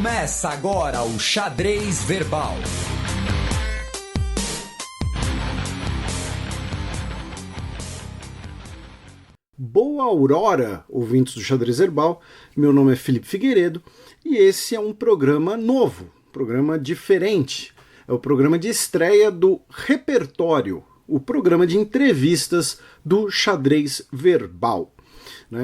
Começa agora o Xadrez Verbal. Boa aurora, ouvintes do Xadrez Verbal. Meu nome é Felipe Figueiredo e esse é um programa novo, um programa diferente. É o programa de estreia do Repertório, o programa de entrevistas do Xadrez Verbal.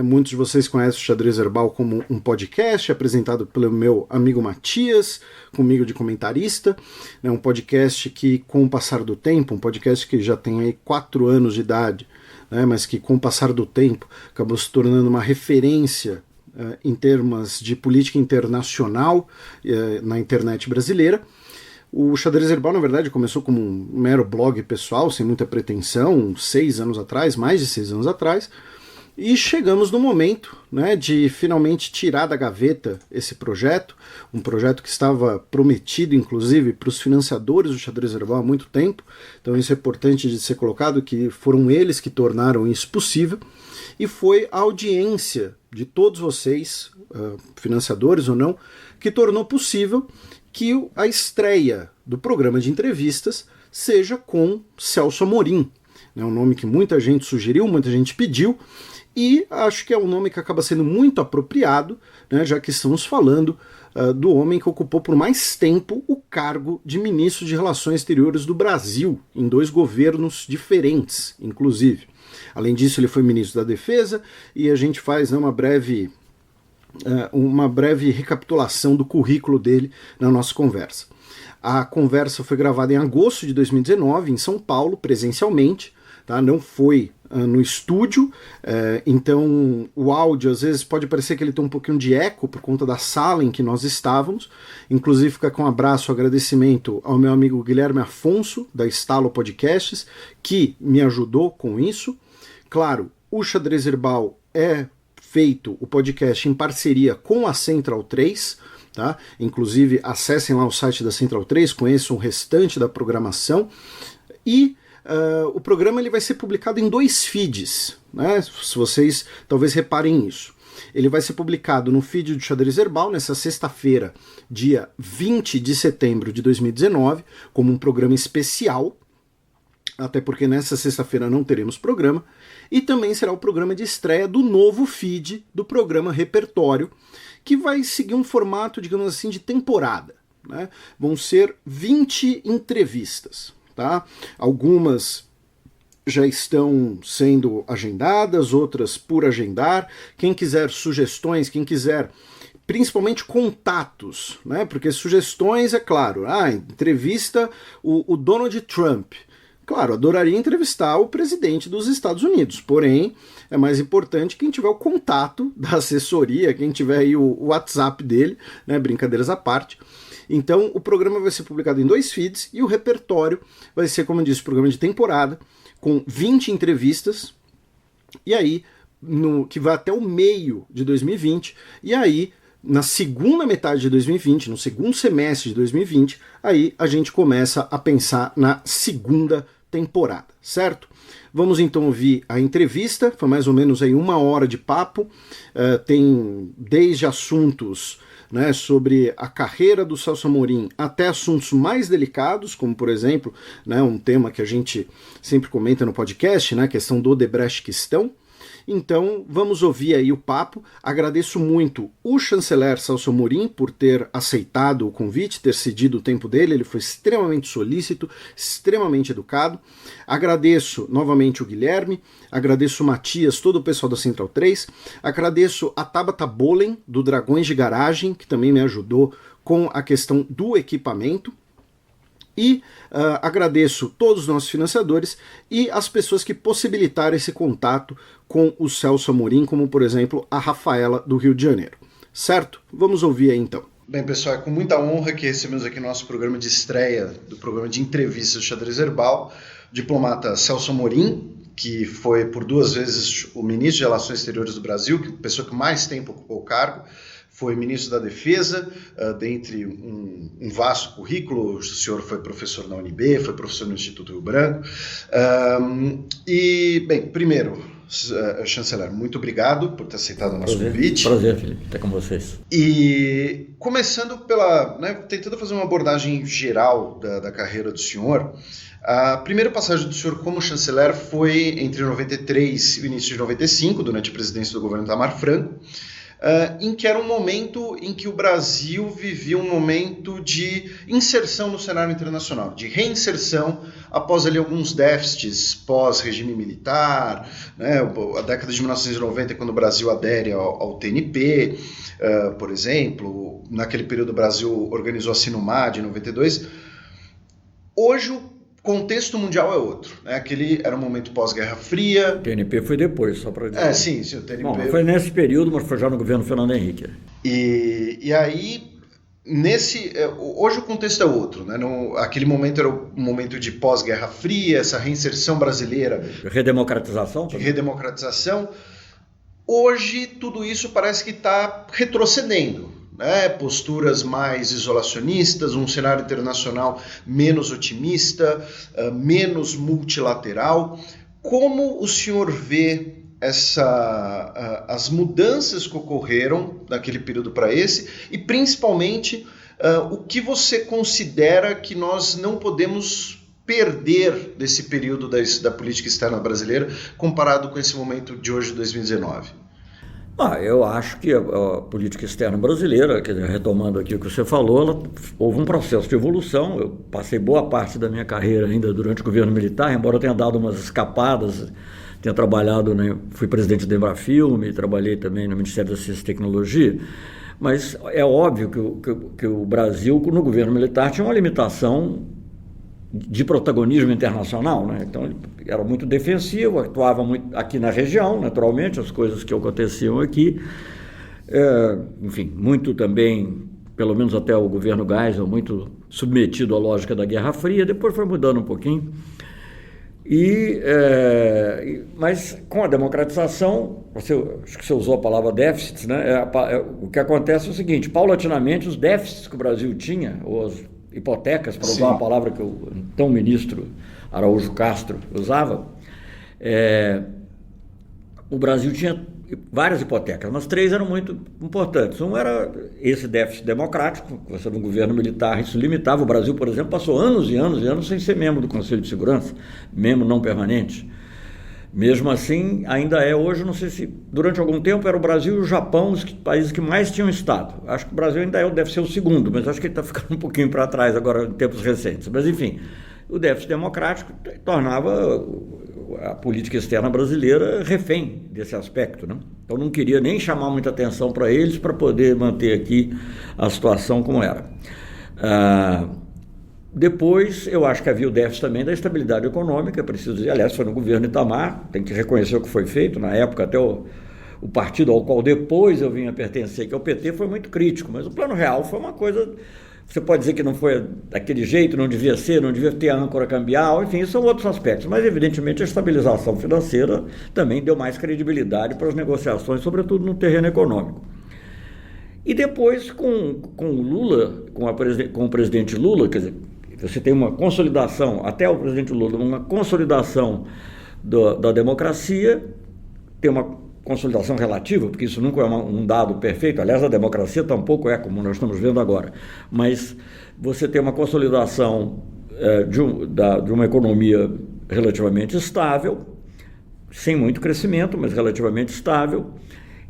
Muitos de vocês conhecem o Xadrez Verbal como um podcast apresentado pelo meu amigo Matias, comigo de comentarista. Um podcast que, com o passar do tempo, um podcast que já tem aí 4 anos de idade, mas que, com o passar do tempo, acabou se tornando uma referência em termos de política internacional na internet brasileira. O Xadrez Verbal, na verdade, começou como um mero blog pessoal, sem muita pretensão, 6 anos atrás, mais de 6 anos atrás. E chegamos no momento de finalmente tirar da gaveta esse projeto, um projeto que estava prometido, inclusive, para os financiadores do Xadrez Verbal há muito tempo. Então isso é importante de ser colocado, que foram eles que tornaram isso possível. E foi a audiência de todos vocês, financiadores ou não, que tornou possível que a estreia do programa de entrevistas seja com Celso Amorim. Um nome que muita gente sugeriu, muita gente pediu, e acho que é um nome que acaba sendo muito apropriado, já que estamos falando do homem que ocupou por mais tempo o cargo de ministro de Relações Exteriores do Brasil, em 2 governos diferentes, inclusive. Além disso, ele foi ministro da Defesa, e a gente faz uma breve recapitulação do currículo dele na nossa conversa. A conversa foi gravada em agosto de 2019, em São Paulo, presencialmente, não foi no estúdio, então o áudio às vezes pode parecer que ele tem um pouquinho de eco por conta da sala em que nós estávamos. Inclusive fica com um abraço, agradecimento ao meu amigo Guilherme Afonso, da Estalo Podcasts, que me ajudou com isso. Claro, o Xadrez Verbal é feito, o podcast, em parceria com a Central 3, Inclusive acessem lá o site da Central 3, conheçam o restante da programação, e o programa ele vai ser publicado em 2 feeds, se vocês talvez reparem nisso. Ele vai ser publicado no feed do Xadrez Verbal nessa sexta-feira, dia 20 de setembro de 2019, como um programa especial, até porque nessa sexta-feira não teremos programa, e também será o programa de estreia do novo feed do programa Repertório, que vai seguir um formato, digamos assim, de temporada. Vão ser 20 entrevistas. Algumas já estão sendo agendadas, outras por agendar. Quem quiser sugestões, quem quiser principalmente contatos, porque sugestões, é claro, entrevista o Donald Trump. Claro, adoraria entrevistar o presidente dos Estados Unidos, porém é mais importante quem tiver o contato da assessoria, quem tiver aí o WhatsApp dele, brincadeiras à parte. Então o programa vai ser publicado em 2 feeds e o Repertório vai ser, como eu disse, um programa de temporada com 20 entrevistas, e aí que vai até o meio de 2020, e aí na segunda metade de 2020, no segundo semestre de 2020, aí a gente começa a pensar na segunda temporada, certo? Vamos então ouvir a entrevista, foi mais ou menos aí 1 hora de papo, tem desde assuntos sobre a carreira do Celso Amorim até assuntos mais delicados, como por exemplo, um tema que a gente sempre comenta no podcast, a questão do Odebrecht-Questão. Então, vamos ouvir aí o papo. Agradeço muito o chanceler Celso Amorim por ter aceitado o convite, ter cedido o tempo dele. Ele foi extremamente solícito, extremamente educado. Agradeço novamente o Guilherme, agradeço o Matias, todo o pessoal da Central 3. Agradeço a Tabata Bolen, do Dragões de Garagem, que também me ajudou com a questão do equipamento. E agradeço todos os nossos financiadores e as pessoas que possibilitaram esse contato com o Celso Amorim, como por exemplo a Rafaela do Rio de Janeiro. Certo? Vamos ouvir aí então. Bem, pessoal, é com muita honra que recebemos aqui no nosso programa de estreia do programa de entrevistas do Xadrez Verbal, o diplomata Celso Amorim, que foi por 2 vezes o ministro de Relações Exteriores do Brasil, que pessoa que mais tempo ocupou o cargo. Foi ministro da Defesa, dentre um vasto currículo. O senhor foi professor na UNB, foi professor no Instituto Rio Branco. E, bem, primeiro, chanceler. Muito obrigado por ter aceitado o nosso convite. Prazer, Felipe, estar com vocês. E começando tentando fazer uma abordagem geral da carreira do senhor, a primeira passagem do senhor como chanceler foi entre 93 e o início de 95, durante a presidência do governo Itamar Franco, em que era um momento em que o Brasil vivia um momento de inserção no cenário internacional, de reinserção após ali alguns déficits pós-regime militar, né, a década de 1990, quando o Brasil adere ao TNP, por exemplo, naquele período o Brasil organizou a Sinumad em 92. Hoje o contexto mundial é outro, né? Aquele era um momento pós-Guerra Fria. O TNP foi depois, só para dizer. Sim, o TNP... Bom, foi nesse período, mas foi já no governo Fernando Henrique. E aí, hoje o contexto é outro, né? Aquele momento era um momento de pós-Guerra Fria, essa reinserção brasileira. Redemocratização? Redemocratização. Hoje, tudo isso parece que está retrocedendo. Né, posturas mais isolacionistas, um cenário internacional menos otimista, menos multilateral. Como o senhor vê as mudanças que ocorreram naquele período para esse, e principalmente o que você considera que nós não podemos perder desse período da política externa brasileira comparado com esse momento de hoje, 2019? Eu acho que a política externa brasileira, quer dizer, retomando aqui o que você falou, houve um processo de evolução. Eu passei boa parte da minha carreira ainda durante o governo militar, embora eu tenha dado umas escapadas, tenha trabalhado, né, fui presidente da Embrafilme, trabalhei também no Ministério da Ciência e Tecnologia, mas é óbvio que o Brasil, no governo militar, tinha uma limitação de protagonismo internacional, né? Então ele era muito defensivo, atuava muito aqui na região, naturalmente, as coisas que aconteciam aqui, enfim, muito também, pelo menos até o governo Geisel, muito submetido à lógica da Guerra Fria. Depois foi mudando um pouquinho, mas com a democratização, acho que você usou a palavra déficits, né? O que acontece é o seguinte: paulatinamente os déficits que o Brasil tinha, ou as hipotecas, para usar uma palavra que o então ministro Araújo Castro usava, o Brasil tinha várias hipotecas, mas 3 eram muito importantes. Um era esse déficit democrático, você no governo militar, isso limitava. O Brasil, por exemplo, passou anos e anos e anos sem ser membro do Conselho de Segurança, membro não permanente. Mesmo assim, ainda é hoje, não sei se durante algum tempo era o Brasil e o Japão os países que mais tinham Estado. Acho que o Brasil ainda deve ser o segundo, mas acho que ele está ficando um pouquinho para trás agora em tempos recentes. Mas enfim, o déficit democrático tornava a política externa brasileira refém desse aspecto, né? Então não queria nem chamar muita atenção para eles para poder manter aqui a situação como era. Depois, eu acho que havia o déficit também da estabilidade econômica, preciso dizer, aliás, foi no governo Itamar, tem que reconhecer o que foi feito, na época até o partido ao qual depois eu vim a pertencer, que é o PT, foi muito crítico, mas o Plano Real foi uma coisa, você pode dizer que não foi daquele jeito, não devia ser, não devia ter a âncora cambial, enfim, isso são outros aspectos, mas evidentemente a estabilização financeira também deu mais credibilidade para as negociações, sobretudo no terreno econômico. E depois, com o Lula, com o presidente Lula, quer dizer, você tem uma consolidação, até o presidente Lula, uma consolidação da democracia, tem uma consolidação relativa, porque isso nunca é um dado perfeito, aliás, a democracia tampouco é como nós estamos vendo agora, mas você tem uma consolidação de uma economia relativamente estável, sem muito crescimento, mas relativamente estável,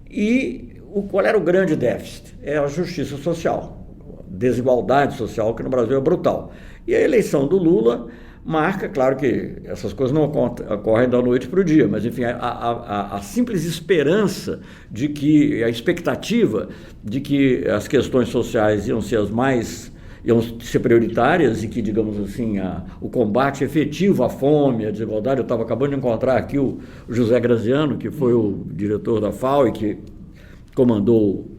e qual era o grande déficit? É a justiça social, desigualdade social, que no Brasil é brutal. E a eleição do Lula marca, claro que essas coisas não ocorrem da noite para o dia, mas enfim, a simples esperança de que, a expectativa de que as questões sociais iam ser prioritárias e que, digamos assim, o combate efetivo à fome, à desigualdade. Eu estava acabando de encontrar aqui o José Graziano, que foi o diretor da FAO e que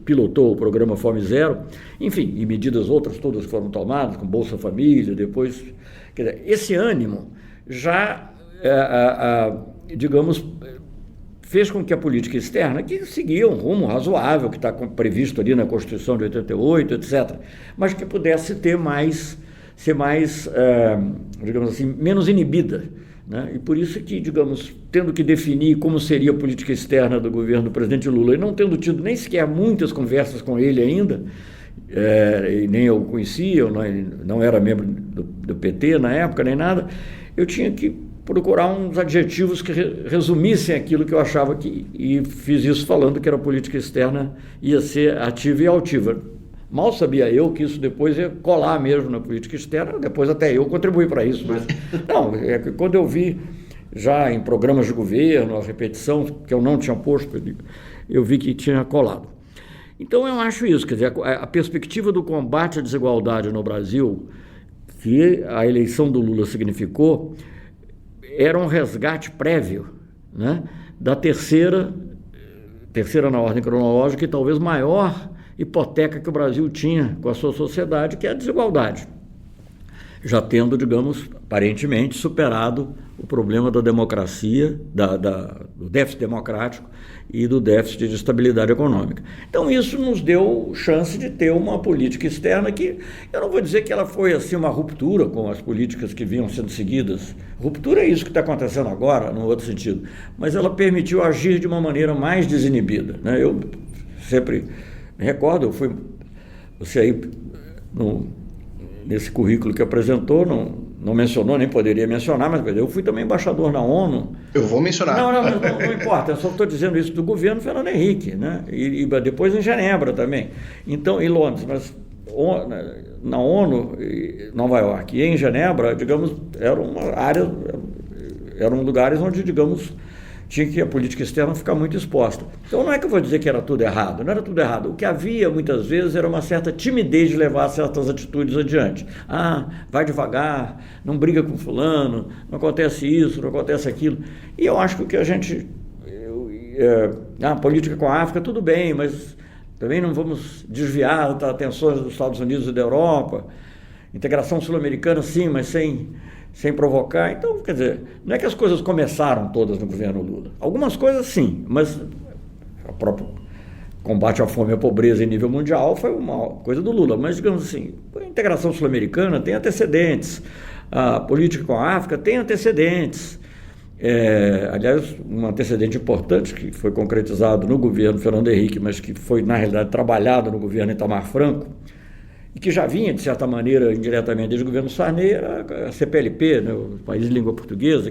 pilotou o programa Fome Zero, enfim, e medidas outras todas foram tomadas, com Bolsa Família, depois... Quer dizer, esse ânimo já, digamos, fez com que a política externa, que seguia um rumo razoável, que está previsto ali na Constituição de 88, etc., mas que pudesse ser mais, digamos assim, menos inibida, né? E por isso que, digamos, tendo que definir como seria a política externa do governo do presidente Lula e não tendo tido nem sequer muitas conversas com ele ainda, e nem eu conhecia, eu não era membro do PT na época, nem nada, eu tinha que procurar uns adjetivos que resumissem aquilo que eu achava e fiz isso falando que era política externa ia ser ativa e altiva. Mal sabia eu que isso depois ia colar mesmo na política externa, depois até eu contribuí para isso, mas não, quando eu vi já em programas de governo, a repetição, que eu não tinha posto, eu vi que tinha colado. Então eu acho isso, quer dizer, a perspectiva do combate à desigualdade no Brasil, que a eleição do Lula significou, era um resgate prévio, né, da terceira na ordem cronológica e talvez maior hipoteca que o Brasil tinha com a sua sociedade, que é a desigualdade. Já tendo, digamos, aparentemente superado o problema da democracia, do déficit democrático e do déficit de estabilidade econômica. Então isso nos deu chance de ter uma política externa que, eu não vou dizer que ela foi assim uma ruptura com as políticas que vinham sendo seguidas. Ruptura é isso que está acontecendo agora, num outro sentido, mas ela permitiu agir de uma maneira mais desinibida, né? Eu sempre me recordo, você aí nesse currículo que apresentou, não mencionou, nem poderia mencionar, mas eu fui também embaixador na ONU. Eu vou mencionar. Não importa, eu só estou dizendo isso do governo Fernando Henrique, né? E depois em Genebra também. Então, em Londres, mas na ONU, em Nova York e em Genebra, digamos, eram lugares onde, digamos, tinha que a política externa ficar muito exposta. Então não é que eu vou dizer que era tudo errado, não era tudo errado. O que havia muitas vezes era uma certa timidez de levar certas atitudes adiante. Vai devagar, não briga com fulano, não acontece isso, não acontece aquilo. E eu acho que o que a gente... política com a África, tudo bem, mas também não vamos desviar das atenções dos Estados Unidos e da Europa. Integração sul-americana, sim, mas sem provocar. Então, quer dizer, não é que as coisas começaram todas no governo Lula. Algumas coisas sim, mas o próprio combate à fome e à pobreza em nível mundial foi uma coisa do Lula. Mas, digamos assim, a integração sul-americana tem antecedentes, a política com a África tem antecedentes. Aliás, um antecedente importante que foi concretizado no governo Fernando Henrique, mas que foi, na realidade, trabalhado no governo Itamar Franco, e que já vinha, de certa maneira, indiretamente desde o governo Sarney, a CPLP, né, o País de Língua Portuguesa,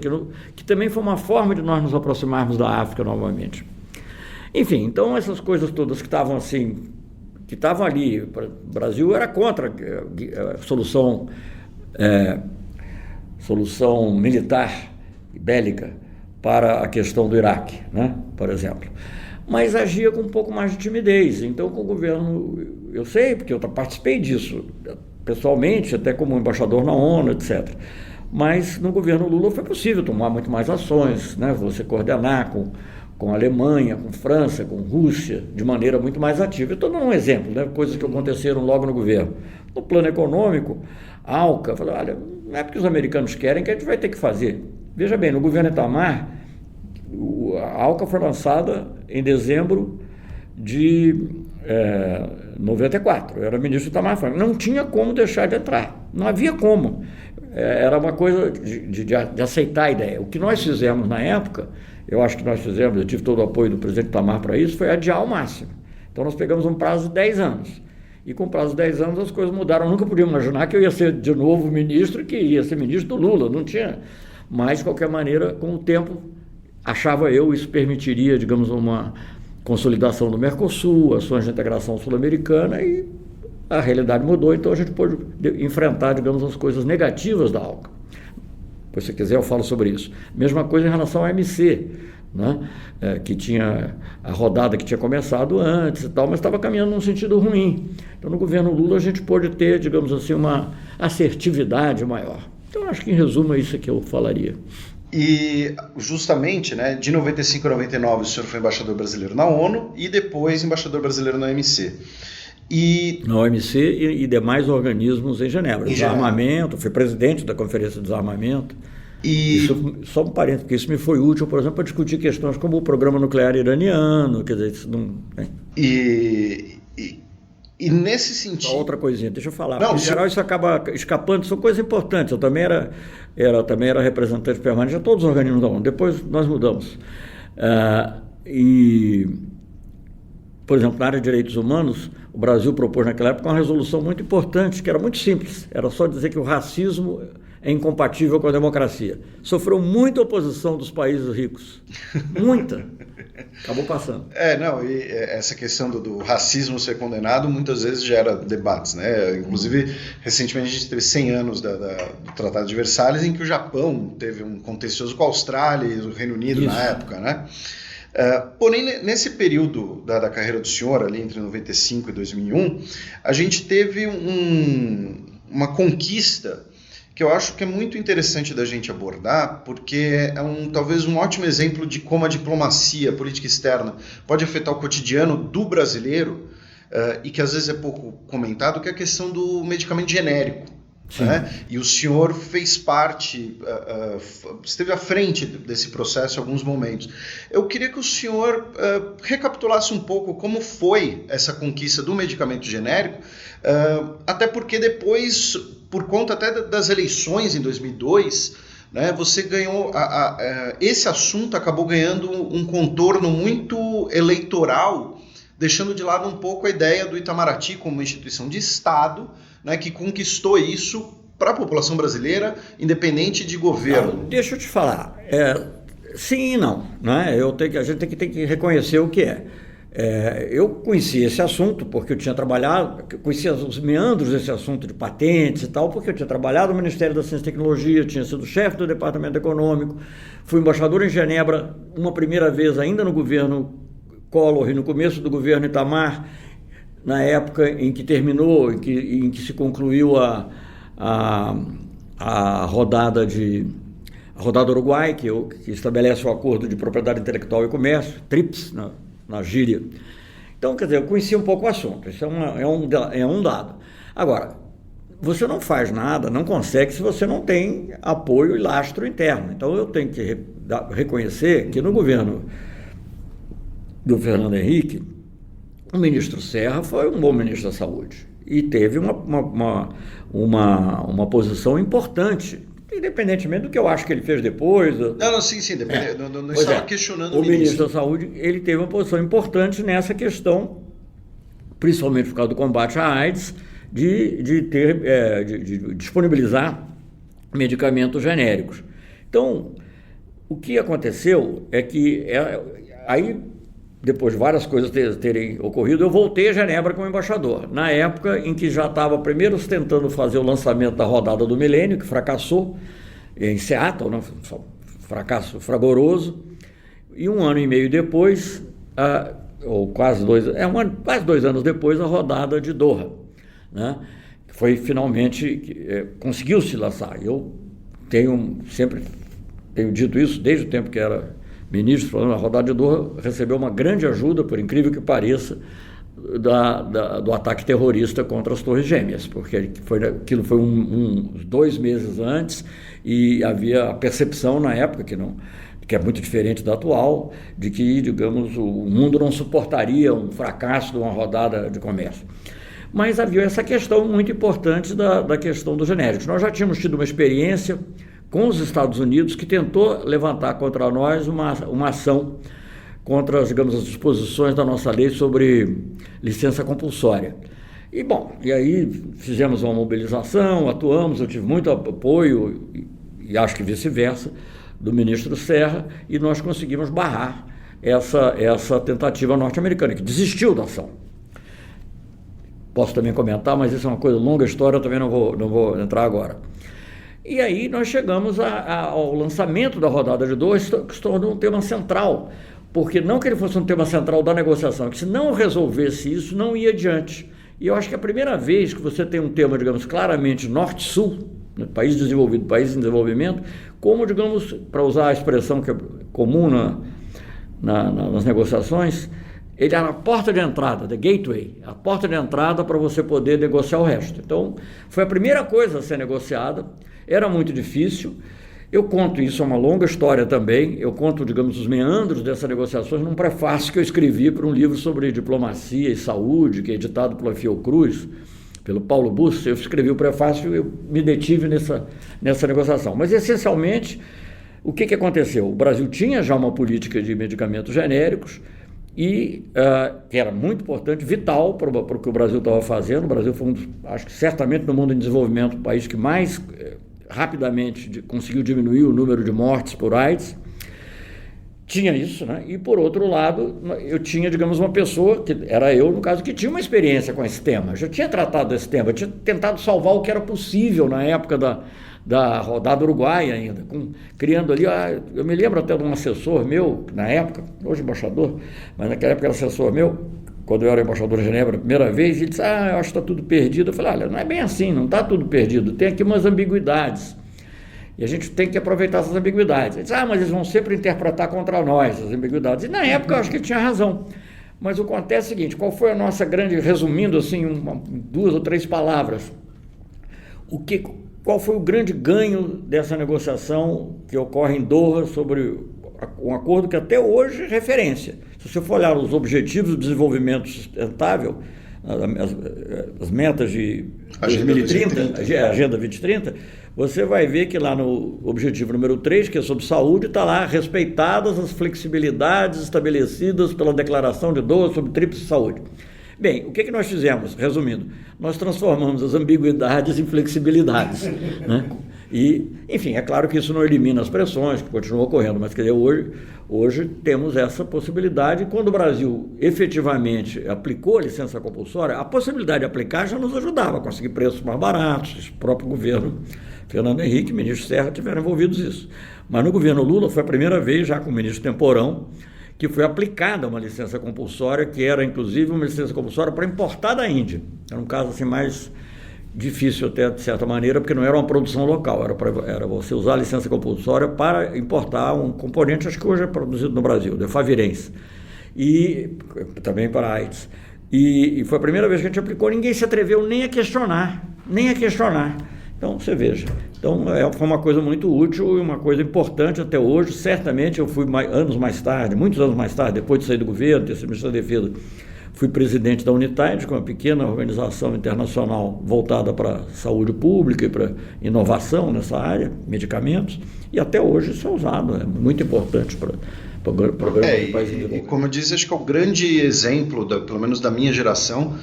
que também foi uma forma de nós nos aproximarmos da África novamente. Enfim, então essas coisas todas que estavam assim, que estavam ali, o Brasil era contra a solução militar e bélica para a questão do Iraque, né, por exemplo. Mas agia com um pouco mais de timidez. Então, com o governo, eu sei, porque eu participei disso pessoalmente, até como embaixador na ONU, etc. Mas no governo Lula foi possível tomar muito mais ações, né? Você coordenar com a Alemanha, com França, com Rússia, de maneira muito mais ativa. Eu estou dando um exemplo, né? Coisas que aconteceram logo no governo. No plano econômico, a ALCA falou, olha, não é porque os americanos querem que a gente vai ter que fazer. Veja bem, no governo Itamar, a ALCA foi lançada em dezembro de 94. Eu era ministro Itamar Franco. Não tinha como deixar de entrar. Não havia como. Era uma coisa de aceitar a ideia. O que nós fizemos na época, eu acho que nós fizemos, eu tive todo o apoio do presidente Itamar para isso, foi adiar ao máximo. Então nós pegamos um prazo de 10 anos. E com o prazo de 10 anos as coisas mudaram. Eu nunca podia imaginar que eu ia ser de novo ministro e que ia ser ministro do Lula. Não tinha. Mas, de qualquer maneira, com o tempo, achava eu, isso permitiria, digamos, uma consolidação do Mercosul, ações de integração sul-americana, e a realidade mudou, então a gente pôde enfrentar, digamos, as coisas negativas da ALCA. Se você quiser, eu falo sobre isso. Mesma coisa em relação ao MC, né? Que tinha a rodada que tinha começado antes e tal, mas estava caminhando num sentido ruim. Então, no governo Lula, a gente pôde ter, digamos assim, uma assertividade maior. Então, acho que, em resumo, é isso que eu falaria. E, justamente, né, de 95 a 99, o senhor foi embaixador brasileiro na ONU e depois embaixador brasileiro na OMC. Na OMC e demais organismos em Genebra. Desarmamento, fui presidente da Conferência de Desarmamento. Isso, só um parênteses, porque isso me foi útil, por exemplo, para discutir questões como o programa nuclear iraniano, quer dizer, isso não... E nesse sentido... Outra coisinha, deixa eu falar. Não, em geral, isso acaba escapando, são coisas importantes. Eu também era representante permanente de todos os organismos da ONU. Depois nós mudamos. Por exemplo, na área de direitos humanos, o Brasil propôs naquela época uma resolução muito importante, que era muito simples. Era só dizer que o racismo é incompatível com a democracia. Sofreu muita oposição dos países ricos. Muita. Acabou passando. E essa questão do racismo ser condenado muitas vezes gera debates, né? Inclusive, recentemente a gente teve 100 anos do Tratado de Versalhes, em que o Japão teve um contencioso com a Austrália e o Reino Unido na época, né? Porém, nesse período da carreira do senhor, ali entre 95 e 2001, a gente teve uma conquista que eu acho que é muito interessante da gente abordar, porque é talvez um ótimo exemplo de como a diplomacia, a política externa, pode afetar o cotidiano do brasileiro, e que às vezes é pouco comentado, que é a questão do medicamento genérico. Né? E o senhor fez parte, esteve à frente desse processo em alguns momentos. Eu queria que o senhor recapitulasse um pouco como foi essa conquista do medicamento genérico, até porque depois, por conta até das eleições em 2002, né, você ganhou, esse assunto acabou ganhando um contorno muito eleitoral, deixando de lado um pouco a ideia do Itamaraty como uma instituição de Estado, né, que conquistou isso para a população brasileira, independente de governo. Deixa eu te falar. Sim e não. Né? A gente tem que reconhecer o que é. Eu conhecia esse assunto porque eu tinha trabalhado, conhecia os meandros desse assunto de patentes e tal, porque eu tinha trabalhado no Ministério da Ciência e Tecnologia, tinha sido chefe do Departamento Econômico, fui embaixador em Genebra uma primeira vez ainda no governo Collor e no começo do governo Itamar, na época em que terminou, em que se concluiu a rodada Uruguai, que estabelece o Acordo de Propriedade Intelectual e Comércio, TRIPS, na gíria. Então, quer dizer, eu conhecia um pouco o assunto, isso é um dado. Agora, você não faz nada, não consegue se você não tem apoio e lastro interno. Então, eu tenho que reconhecer que no governo do Fernando Henrique, o ministro Serra foi um bom ministro da Saúde e teve uma posição importante, independentemente do que eu acho que ele fez depois. Sim, não estava questionando o ministro da Saúde. Ele teve uma posição importante nessa questão, principalmente por causa do combate à AIDS, de disponibilizar medicamentos genéricos. Então, o que aconteceu é que aí, depois de várias coisas terem ocorrido, eu voltei a Genebra como embaixador. Na época em que já estava primeiro tentando fazer o lançamento da rodada do milênio, que fracassou, em Seattle, né? Fracasso fragoroso, e 1 ano e meio depois, ou quase 2 anos depois, a rodada de Doha, né? Que foi finalmente, conseguiu-se lançar. Eu sempre tenho dito isso desde o tempo que era ministro, falando, a rodada de Doha recebeu uma grande ajuda, por incrível que pareça, do ataque terrorista contra as Torres Gêmeas, porque aquilo foi uns 2 meses antes e havia a percepção na época, que é muito diferente da atual, de que, digamos, o mundo não suportaria um fracasso de uma rodada de comércio. Mas havia essa questão muito importante da questão dos genéricos. Nós já tínhamos tido uma experiência com os Estados Unidos, que tentou levantar contra nós uma ação contra, digamos, as disposições da nossa lei sobre licença compulsória. E aí fizemos uma mobilização, atuamos, eu tive muito apoio, e acho que vice-versa, do ministro Serra, e nós conseguimos barrar essa tentativa norte-americana, que desistiu da ação. Posso também comentar, mas isso é uma coisa longa história, eu também não vou entrar agora. E aí nós chegamos ao lançamento da rodada de Doha, que se tornou um tema central, porque não que ele fosse um tema central da negociação, que se não resolvesse isso, não ia adiante. E eu acho que é a primeira vez que você tem um tema, digamos, claramente norte-sul, né, país desenvolvido, país em desenvolvimento, como, digamos, para usar a expressão que é comum nas negociações, ele era a porta de entrada, the gateway, a porta de entrada para você poder negociar o resto. Então, foi a primeira coisa a ser negociada. Era muito difícil Eu conto isso, é uma longa história também, eu conto, digamos, os meandros dessas negociações num prefácio que eu escrevi para um livro sobre diplomacia e saúde, que é editado pela Fiocruz, pelo Paulo Bussi. Eu escrevi o prefácio e eu me detive nessa negociação. Mas, essencialmente, o que aconteceu? O Brasil tinha já uma política de medicamentos genéricos e que era muito importante, vital para o que o Brasil estava fazendo. O Brasil foi acho que certamente no mundo em desenvolvimento, o país que mais rapidamente conseguiu diminuir o número de mortes por AIDS. Tinha isso, né? E, por outro lado, eu tinha, digamos, uma pessoa, que era eu, no caso, que tinha uma experiência com esse tema. Eu já tinha tratado desse tema, eu tinha tentado salvar o que era possível na época da rodada uruguaia ainda, criando ali, eu me lembro até de um assessor meu, na época, hoje embaixador, mas naquela época era assessor meu, quando eu era embaixador de Genebra a primeira vez, ele disse, eu acho que está tudo perdido. Eu falei, olha, não é bem assim, não está tudo perdido, tem aqui umas ambiguidades. E a gente tem que aproveitar essas ambiguidades. Ele disse, mas eles vão sempre interpretar contra nós as ambiguidades. E na época eu acho que ele tinha razão. Mas o que acontece é o seguinte, qual foi a nossa grande, resumindo assim, 2 ou 3 palavras, qual foi o grande ganho dessa negociação que ocorre em Doha sobre um acordo que até hoje é referência? Se você for olhar os objetivos do desenvolvimento sustentável, as metas de 2030, a Agenda 2030, você vai ver que lá no objetivo número 3, que é sobre saúde, está lá respeitadas as flexibilidades estabelecidas pela Declaração de Doha sobre Tríplice Saúde. Bem, o que nós fizemos? Resumindo, nós transformamos as ambiguidades em flexibilidades, né? E, enfim, é claro que isso não elimina as pressões que continuam ocorrendo, mas quer dizer, hoje temos essa possibilidade. Quando o Brasil efetivamente aplicou a licença compulsória, a possibilidade de aplicar já nos ajudava a conseguir preços mais baratos. O próprio governo Fernando Henrique e o ministro Serra tiveram envolvidos nisso. Mas no governo Lula foi a primeira vez, já com o ministro Temporão, que foi aplicada uma licença compulsória, que era inclusive uma licença compulsória para importar da Índia. Era um caso assim mais difícil até, de certa maneira, porque não era uma produção local, era você usar a licença compulsória para importar um componente, acho que hoje é produzido no Brasil, defavirense, e também para AIDS. E foi a primeira vez que a gente aplicou, ninguém se atreveu nem a questionar. Então, você veja. Então, foi uma coisa muito útil e uma coisa importante até hoje. Certamente, eu fui muitos anos mais tarde, depois de sair do governo, ter sido ministro da Defesa, fui presidente da Unitaid, que é uma pequena organização internacional voltada para saúde pública e para inovação nessa área, medicamentos, e até hoje isso é usado, é muito importante para o programa do país. E como eu disse, acho que é o grande exemplo, pelo menos da minha geração,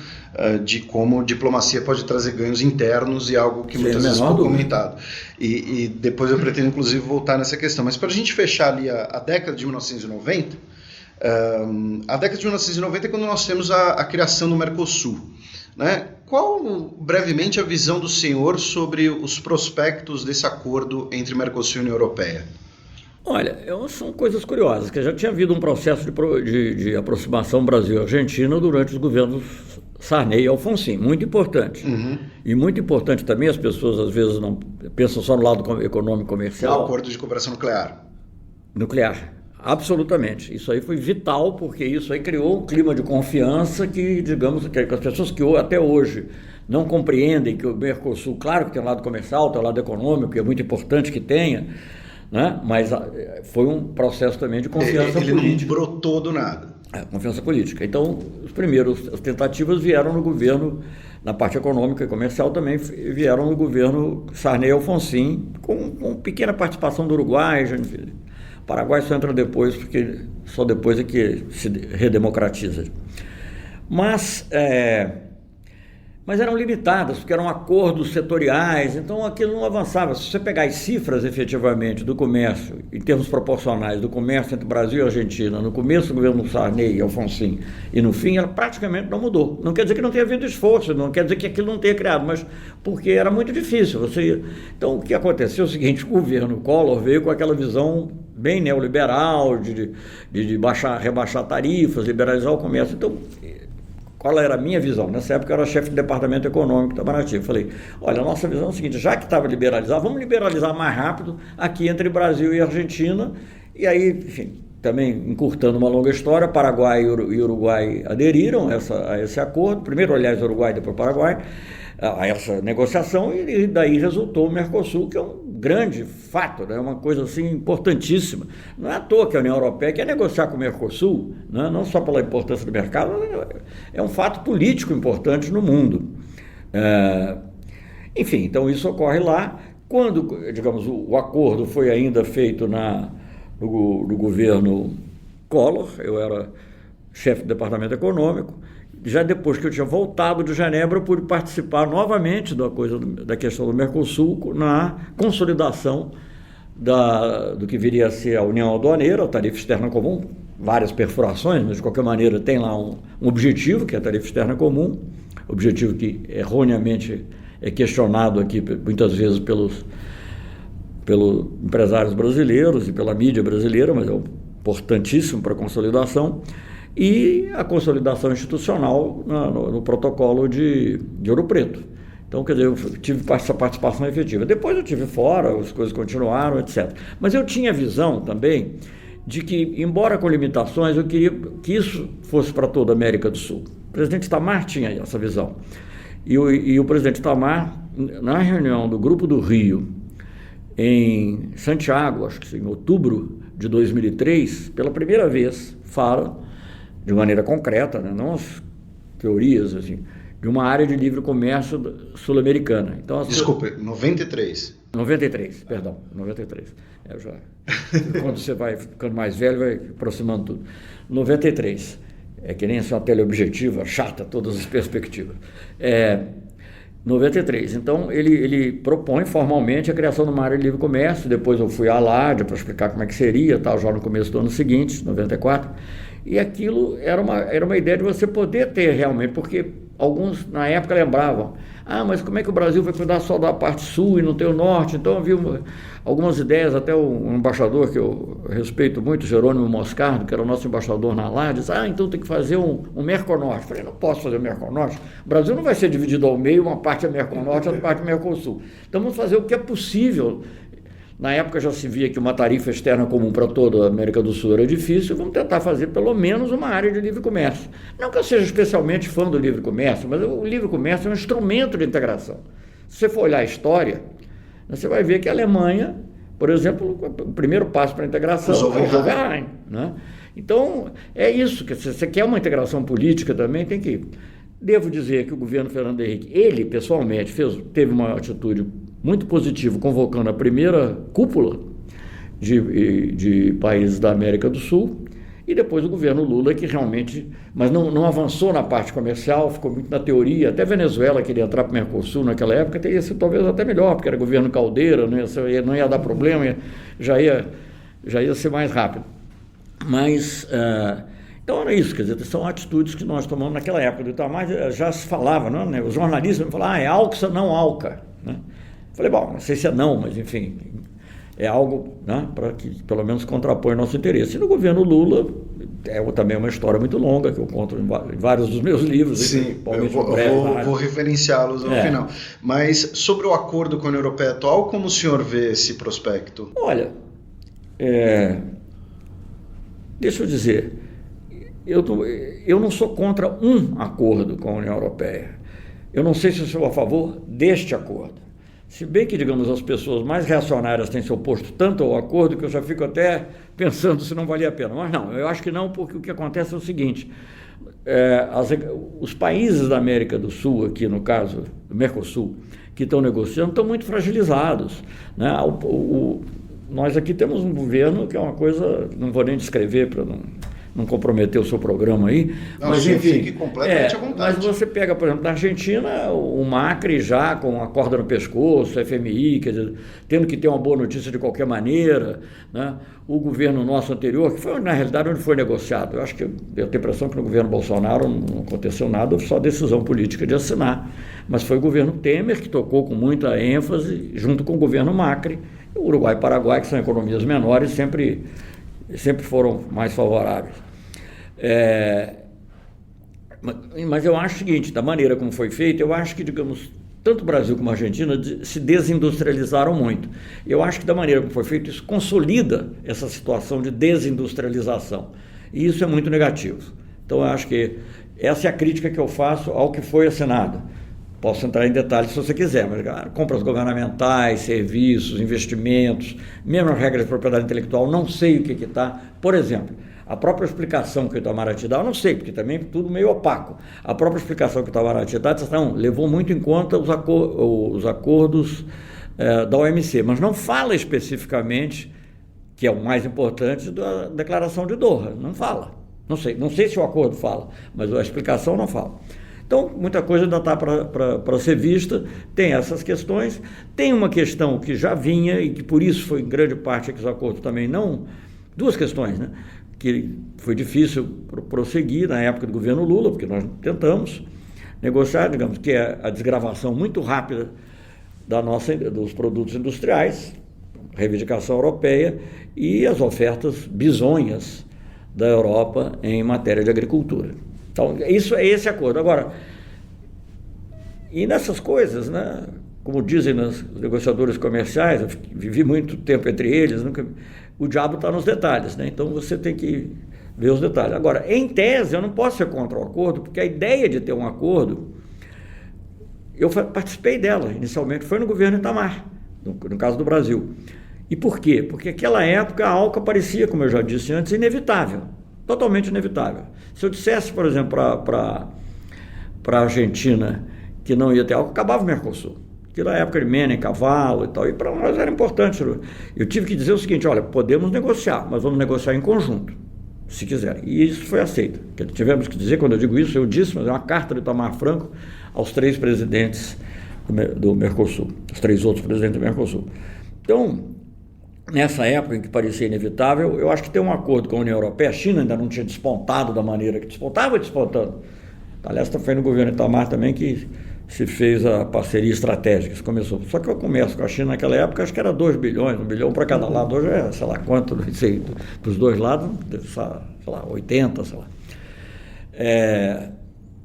de como diplomacia pode trazer ganhos internos e algo que muitas vezes foi comentado. E depois eu pretendo, inclusive, voltar nessa questão. Mas para a gente fechar ali a década de 1990, a década de 1990 é quando nós temos a criação do Mercosul, né? Qual, brevemente, a visão do senhor sobre os prospectos desse acordo entre Mercosul e União Europeia? Olha, são coisas curiosas, que já tinha havido um processo de aproximação Brasil-Argentina durante os governos Sarney e Alfonsín, muito importante. Uhum. E muito importante também, as pessoas às vezes não pensam só no lado econômico comercial. O acordo de cooperação Nuclear, absolutamente. Isso aí foi vital, porque isso aí criou um clima de confiança que, digamos, que as pessoas que até hoje não compreendem que o Mercosul, claro que tem um lado comercial, tem um lado econômico, que é muito importante que tenha, né? Mas foi um processo também de confiança política. Ele não brotou do nada. Confiança política. Então, as tentativas vieram no governo, na parte econômica e comercial também, vieram no governo Sarney e Alfonsín, com pequena participação do Uruguai. O Paraguai só entra depois, porque só depois é que se redemocratiza. Mas eram limitadas, porque eram acordos setoriais, então aquilo não avançava. Se você pegar as cifras, efetivamente, do comércio, em termos proporcionais, do comércio entre Brasil e Argentina, no começo do governo Sarney e Alfonsín, e no fim, ela praticamente não mudou. Não quer dizer que não tenha havido esforço, não quer dizer que aquilo não tenha criado, mas porque era muito difícil. Então, o que aconteceu é o seguinte: o governo Collor veio com aquela visão bem neoliberal, de rebaixar tarifas, liberalizar o comércio. Então, qual era a minha visão? Nessa época eu era chefe de departamento econômico da Itamaraty. Eu falei, olha, a nossa visão é o seguinte, já que estava liberalizado, vamos liberalizar mais rápido aqui entre Brasil e Argentina. E aí, enfim, também encurtando uma longa história, Paraguai e Uruguai aderiram a esse acordo. Primeiro, aliás, Uruguai, depois Paraguai, a essa negociação, e daí resultou o Mercosul, que é um grande fato, né? Uma coisa assim importantíssima. Não é à toa que a União Europeia quer negociar com o Mercosul, né? Não só pela importância do mercado, é um fato político importante no mundo. Enfim, então isso ocorre lá. Quando, digamos, o acordo foi ainda feito no governo Collor, eu era chefe do Departamento Econômico. Já depois que eu tinha voltado de Genebra, eu pude participar novamente da questão do Mercosul na consolidação do que viria a ser a União Aduaneira, a tarifa externa comum, várias perfurações, mas de qualquer maneira tem lá um objetivo, que é a tarifa externa comum, objetivo que erroneamente é questionado aqui muitas vezes pelos empresários brasileiros e pela mídia brasileira, mas é importantíssimo para a consolidação. E a consolidação institucional no protocolo de Ouro Preto. Então, quer dizer, eu tive essa participação efetiva. Depois eu tive fora, as coisas continuaram, etc. Mas eu tinha a visão também de que, embora com limitações, eu queria que isso fosse para toda a América do Sul. O presidente Itamar tinha essa visão. E o presidente Itamar, na reunião do Grupo do Rio, em Santiago, acho que em outubro de 2003, pela primeira vez, fala de maneira concreta, né? Não as teorias, assim, de uma área de livre comércio sul-americana. Então, Desculpe, 93. 93, perdão, 93. Quando você vai ficando mais velho, vai aproximando tudo. 93. É que nem essa teleobjetiva, chata, todas as perspectivas. 93. Então, ele propõe formalmente a criação de uma área de livre comércio. Depois eu fui à LAD para explicar como é que seria, tal, já no começo do ano seguinte, 94. E aquilo era uma ideia de você poder ter realmente, porque alguns na época lembravam, mas como é que o Brasil vai cuidar só da parte sul e não tem o norte? Então havia algumas ideias, até um embaixador que eu respeito muito, Jerônimo Moscardo, que era o nosso embaixador na LAD, disse, então tem que fazer um Merconorte. Eu falei, não posso fazer o Merconorte, o Brasil não vai ser dividido ao meio, uma parte é Merconorte, outra parte é Mercosul. Então vamos fazer o que é possível. Na época já se via que uma tarifa externa comum para toda a América do Sul era difícil, vamos tentar fazer pelo menos uma área de livre comércio. Não que eu seja especialmente fã do livre comércio, mas o livre comércio é um instrumento de integração. Se você for olhar a história, você vai ver que a Alemanha, por exemplo, o primeiro passo para a integração é o Zollverein, né? Então, é isso, que se você quer uma integração política também, tem que... Devo dizer que o governo Fernando Henrique, ele pessoalmente teve uma atitude muito positiva, convocando a primeira cúpula de países da América do Sul, e depois o governo Lula, que realmente, mas não avançou na parte comercial, ficou muito na teoria. Até Venezuela queria entrar para o Mercosul naquela época, teria sido talvez até melhor, porque era governo Caldeira, não ia dar problema, já ia ser mais rápido. Mas... Então era isso, quer dizer, são atitudes que nós tomamos naquela época do Itamar, já se falava, não, né? Os jornalistas me falavam, é ALCSA, não ALCA, né? Falei, bom, não sei se é não, mas enfim, é algo, né, para que pelo menos contrapõe o nosso interesse. E no governo Lula, também uma história muito longa, que eu conto em vários dos meus livros. Sim, eu vou referenciá-los no final. Mas sobre o acordo com a União Europeia atual, como o senhor vê esse prospecto? Olha, deixa eu dizer... Eu não sou contra um acordo com a União Europeia. Eu não sei se eu sou a favor deste acordo. Se bem que, digamos, as pessoas mais reacionárias têm se oposto tanto ao acordo que eu já fico até pensando se não valia a pena. Mas não, eu acho que não, porque o que acontece é o seguinte, os países da América do Sul, aqui no caso do Mercosul, que estão negociando, estão muito fragilizados, né? Nós aqui temos um governo que é uma coisa, não vou nem descrever para não comprometer o seu programa aí. Não, mas enfim, fique completamente à vontade. Mas você pega, por exemplo, na Argentina, o Macri já com a corda no pescoço, o FMI, quer dizer, tendo que ter uma boa notícia de qualquer maneira, né? O governo nosso anterior, que foi, na realidade, onde foi negociado. Eu acho que eu tenho a impressão que no governo Bolsonaro não aconteceu nada, só decisão política de assinar. Mas foi o governo Temer que tocou com muita ênfase, junto com o governo Macri. O Uruguai e Paraguai, que são economias menores, sempre foram mais favoráveis. Mas eu acho o seguinte, da maneira como foi feito, eu acho que, digamos, tanto o Brasil como a Argentina se desindustrializaram muito. Eu acho que da maneira como foi feito, isso consolida essa situação de desindustrialização. E isso é muito negativo. Então eu acho que essa é a crítica que eu faço ao que foi assinado. Posso entrar em detalhes se você quiser, mas compras governamentais, serviços, investimentos, mesmo as regras de propriedade intelectual, não sei o que está. Por exemplo, a própria explicação que o Itamaraty dá, eu não sei, porque também é tudo meio opaco. A própria explicação que o Itamaraty dá, levou muito em conta os acordos da OMC, mas não fala especificamente, que é o mais importante, da Declaração de Doha. Não fala. Não sei se o acordo fala, mas a explicação não fala. Então, muita coisa ainda está para ser vista, tem essas questões, tem uma questão que já vinha e que por isso foi em grande parte que os acordos também não... Duas questões, né? Que foi difícil prosseguir na época do governo Lula, porque nós tentamos negociar, digamos, que é a desgravação muito rápida dos produtos industriais, reivindicação europeia, e as ofertas bizonhas da Europa em matéria de agricultura. Então, isso é esse acordo. Agora, e nessas coisas, né, como dizem os negociadores comerciais, eu vivi muito tempo entre eles, o diabo está nos detalhes, né? Então você tem que ver os detalhes. Agora, em tese, eu não posso ser contra o acordo, porque a ideia de ter um acordo, eu participei dela, inicialmente foi no governo Itamar, no caso do Brasil. E por quê? Porque naquela época a ALCA parecia, como eu já disse antes, inevitável, totalmente inevitável. Se eu dissesse, por exemplo, para a Argentina que não ia ter ALCA, acabava o Mercosul. Que na época de Menem, Cavalo e tal, e para nós era importante. Eu tive que dizer o seguinte: olha, podemos negociar, mas vamos negociar em conjunto, se quiserem. E isso foi aceito. Tivemos que dizer, quando eu digo isso, eu disse, mas é uma carta de Itamar Franco aos 3 presidentes do Mercosul, os 3 outros presidentes do Mercosul. Então, nessa época em que parecia inevitável, eu acho que ter um acordo com a União Europeia, a China ainda não tinha despontado da maneira que despontava, despontando. Aliás, foi no governo Itamar também que se fez a parceria estratégica, começou. Só que o comércio com a China naquela época, acho que era 2 bilhões, 1 bilhão para cada lado. Hoje é, sei lá quanto, não sei, dos 2 lados, sei lá, 80, sei lá.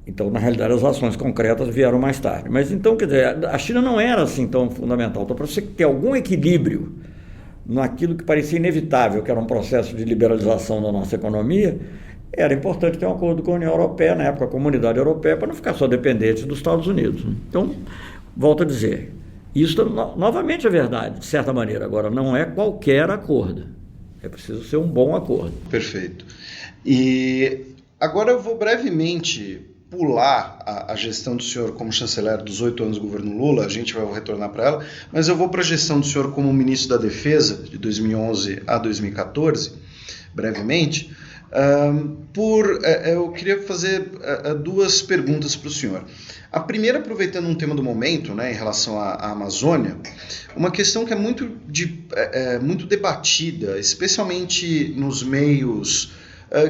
Então, na realidade, as ações concretas vieram mais tarde. Mas então, quer dizer, a China não era assim tão fundamental. Então, para você ter algum equilíbrio naquilo que parecia inevitável, que era um processo de liberalização da nossa economia, era importante ter um acordo com a União Europeia, na época a Comunidade Europeia, para não ficar só dependente dos Estados Unidos. Então, volto a dizer, isso novamente é verdade, de certa maneira. Agora, não é qualquer acordo. É preciso ser um bom acordo. Perfeito. E agora eu vou brevemente pular a gestão do senhor como chanceler dos 8 anos do governo Lula, a gente vai retornar para ela, mas eu vou para a gestão do senhor como ministro da Defesa, de 2011 a 2014, brevemente. Eu queria fazer 2 perguntas para o senhor. A primeira, aproveitando um tema do momento, né, em relação à Amazônia, uma questão que é muito debatida, especialmente nos meios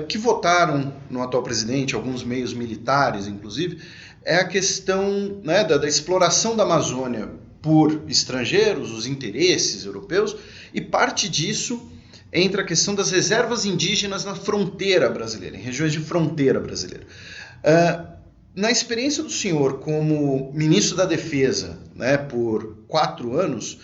que votaram no atual presidente, alguns meios militares, inclusive, é a questão, né, da exploração da Amazônia por estrangeiros, os interesses europeus, e parte disso entra a questão das reservas indígenas na fronteira brasileira, em regiões de fronteira brasileira. Na experiência do senhor como ministro da Defesa, né, por 4 anos,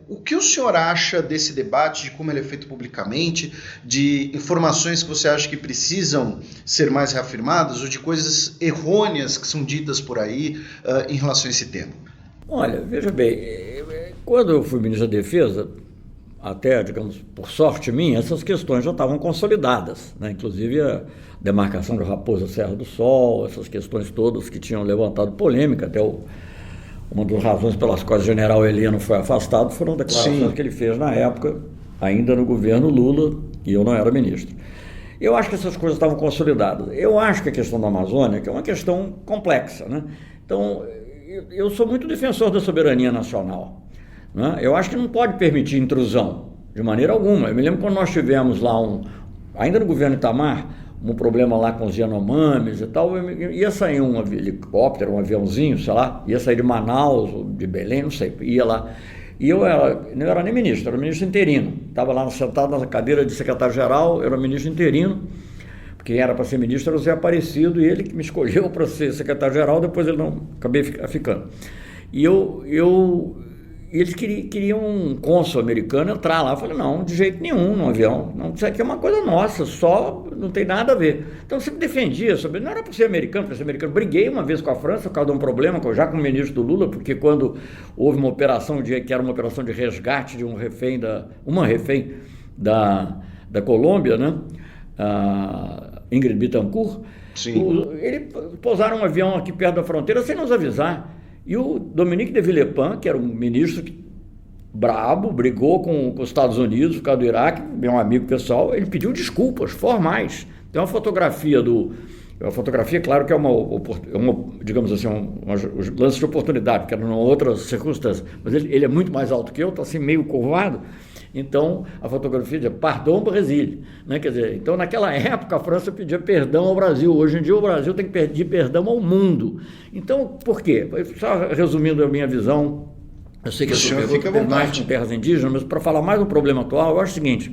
o que o senhor acha desse debate, de como ele é feito publicamente, de informações que você acha que precisam ser mais reafirmadas ou de coisas errôneas que são ditas por aí em relação a esse tema? Olha, veja bem, quando eu fui ministro da Defesa, até, digamos, por sorte minha, essas questões já estavam consolidadas, né? Inclusive a demarcação de Raposa Serra do Sol, essas questões todas que tinham levantado polêmica, até uma das razões pelas quais o general Heleno foi afastado foram declarações que ele fez na época, ainda no governo Lula, e eu não era ministro. Eu acho que essas coisas estavam consolidadas. Eu acho que a questão da Amazônia que é uma questão complexa, né? Então, eu sou muito defensor da soberania nacional, né? Eu acho que não pode permitir intrusão, de maneira alguma. Eu me lembro quando nós tivemos lá, ainda no governo Itamar, um problema lá com os Yanomamis e tal, ia sair um helicóptero, um aviãozinho, sei lá, ia sair de Manaus, de Belém, não sei, ia lá. E eu não era nem ministro, era ministro interino. Estava lá sentado na cadeira de secretário-geral, eu era ministro interino. Quem era para ser ministro era o Zé Aparecido, e ele que me escolheu para ser secretário-geral, depois ele não acabei ficando. E E eles queriam um cônsul americano entrar lá. Eu falei, não, de jeito nenhum, no avião. Não, isso aqui é uma coisa nossa, só não tem nada a ver. Então eu sempre defendia sobre. Não era por ser americano, para ser americano. Briguei uma vez com a França por causa de um problema, já com o ministro do Lula, porque quando houve uma operação, que era uma operação de resgate de uma refém da Colômbia, né? A Ingrid Betancourt, eles pousaram um avião aqui perto da fronteira sem nos avisar. E o Dominique de Villepin, que era um ministro brabo, brigou com os Estados Unidos por causa do Iraque, meu amigo pessoal, ele pediu desculpas formais. Tem uma fotografia claro que é uma digamos assim, um lance de oportunidade, porque era numa outra circunstância, mas ele é muito mais alto que eu, está assim meio curvado. Então, a fotografia diz Pardon Brasil, né? Quer dizer, então naquela época a França pedia perdão ao Brasil, hoje em dia o Brasil tem que pedir perdão ao mundo. Então, por quê? Só resumindo a minha visão, eu sei que a sua pergunta tem mais com terras indígenas, mas para falar mais do problema atual, eu acho o seguinte,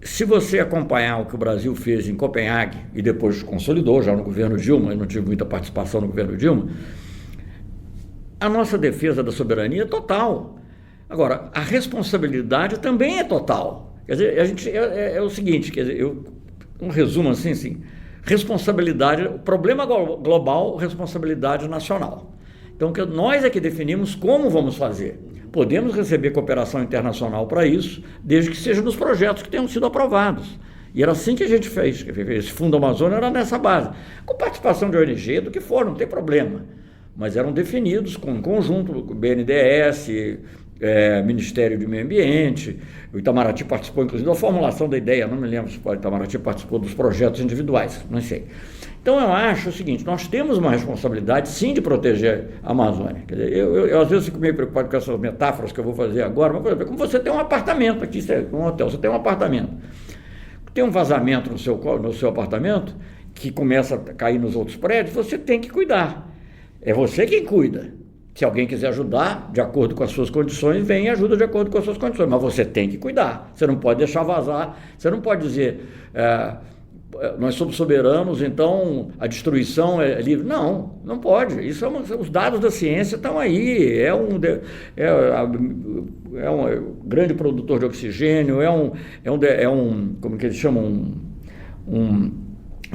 se você acompanhar o que o Brasil fez em Copenhague e depois consolidou já no governo Dilma, eu não tive muita participação no governo Dilma, a nossa defesa da soberania é total. Agora, a responsabilidade também é total. Quer dizer, a gente é o seguinte, quer dizer, um resumo assim, responsabilidade, problema global, responsabilidade nacional. Então, nós é que definimos como vamos fazer. Podemos receber cooperação internacional para isso, desde que seja nos projetos que tenham sido aprovados. E era assim que a gente fez. Esse Fundo Amazônia era nessa base. Com participação de ONG, do que for, não tem problema. Mas eram definidos com conjunto, BNDES, Ministério do Meio Ambiente, o Itamaraty participou inclusive da formulação da ideia, não me lembro se o Itamaraty participou dos projetos individuais, não sei. Então eu acho o seguinte, nós temos uma responsabilidade sim de proteger a Amazônia. Quer dizer, eu às vezes fico meio preocupado com essas metáforas que eu vou fazer agora, mas por exemplo, como você tem um apartamento aqui, um hotel, você tem um apartamento, tem um vazamento no seu apartamento que começa a cair nos outros prédios, você tem que cuidar, é você quem cuida. Se alguém quiser ajudar, de acordo com as suas condições, vem e ajuda de acordo com as suas condições. Mas você tem que cuidar. Você não pode deixar vazar. Você não pode dizer, nós somos soberanos, então a destruição é livre. Não, não pode. Isso os dados da ciência estão aí. É um grande produtor de oxigênio, como que eles chamam, um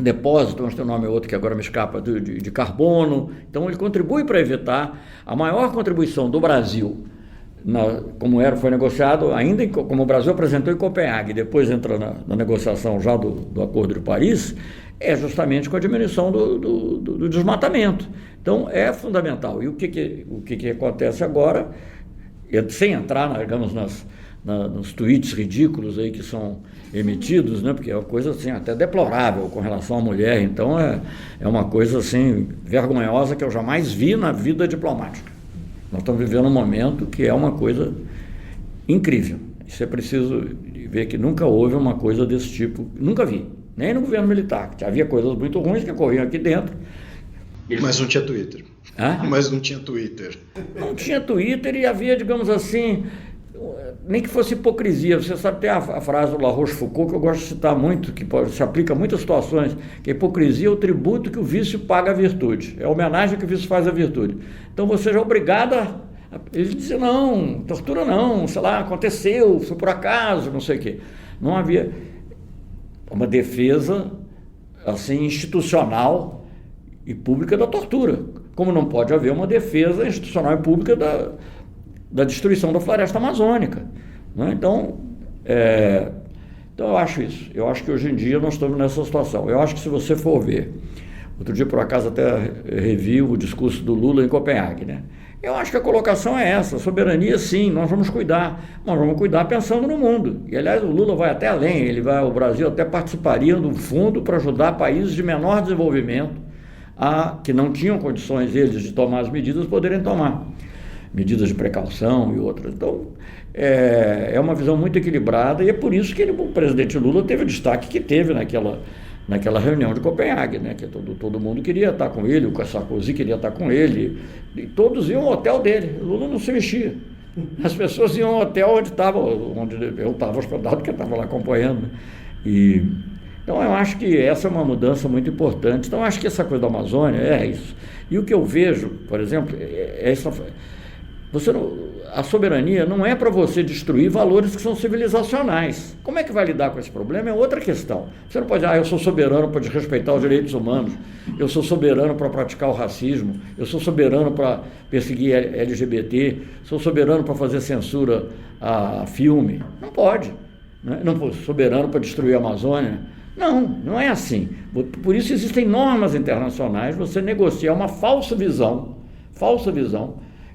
depósito, mas tem um nome outro que agora me escapa, de carbono. Então ele contribui para evitar. A maior contribuição do Brasil, como foi negociado, ainda como o Brasil apresentou em Copenhague, depois entra na negociação já do Acordo de Paris, é justamente com a diminuição do desmatamento. Então é fundamental. E o que acontece agora, sem entrar, digamos, nos tweets ridículos aí que são emitidos, né? Porque é uma coisa assim até deplorável com relação à mulher, então é uma coisa assim vergonhosa que eu jamais vi na vida diplomática. Nós estamos vivendo um momento que é uma coisa incrível. Isso é preciso ver que nunca houve uma coisa desse tipo, nunca vi, nem no governo militar, que havia coisas muito ruins que ocorriam aqui dentro. Mas não tinha Twitter. Mas não tinha Twitter. Não tinha Twitter e havia, digamos assim, nem que fosse hipocrisia. Você sabe, tem a frase do La Rochefoucauld que eu gosto de citar muito, que se aplica a muitas situações, que a hipocrisia é o tributo que o vício paga à virtude, é a homenagem que o vício faz à virtude. Então você já é obrigado ele disse, não, tortura não, sei lá, aconteceu, foi por acaso, não sei o quê. Não havia uma defesa assim institucional e pública da tortura, como não pode haver uma defesa institucional e pública da destruição da floresta amazônica, né? Então eu acho isso. Eu acho que hoje em dia nós estamos nessa situação. Eu acho que se você for ver, outro dia por acaso até revi o discurso do Lula em Copenhague, né? Eu acho que a colocação é essa, soberania sim, nós vamos cuidar pensando no mundo. E aliás o Lula vai até além, o Brasil até participaria do fundo para ajudar países de menor desenvolvimento que não tinham condições eles de tomar as medidas, poderem tomar medidas de precaução e outras. Então, é uma visão muito equilibrada e é por isso que o presidente Lula teve o destaque que teve naquela reunião de Copenhague, né? Que todo mundo queria estar com ele, o Sarkozy queria estar com ele, e todos iam ao hotel dele, o Lula não se mexia. As pessoas iam ao hotel onde eu estava hospedado, porque eu estava lá acompanhando. Então, eu acho que essa é uma mudança muito importante. Então, eu acho que essa coisa da Amazônia é isso. E o que eu vejo, por exemplo, A soberania não é para você destruir valores que são civilizacionais. Como é que vai lidar com esse problema? É outra questão. Você não pode dizer, eu sou soberano para desrespeitar os direitos humanos, eu sou soberano para praticar o racismo, eu sou soberano para perseguir LGBT, sou soberano para fazer censura a filme. Não pode. Não sou soberano para destruir a Amazônia. Não é assim. Por isso existem normas internacionais, você negociar uma falsa visão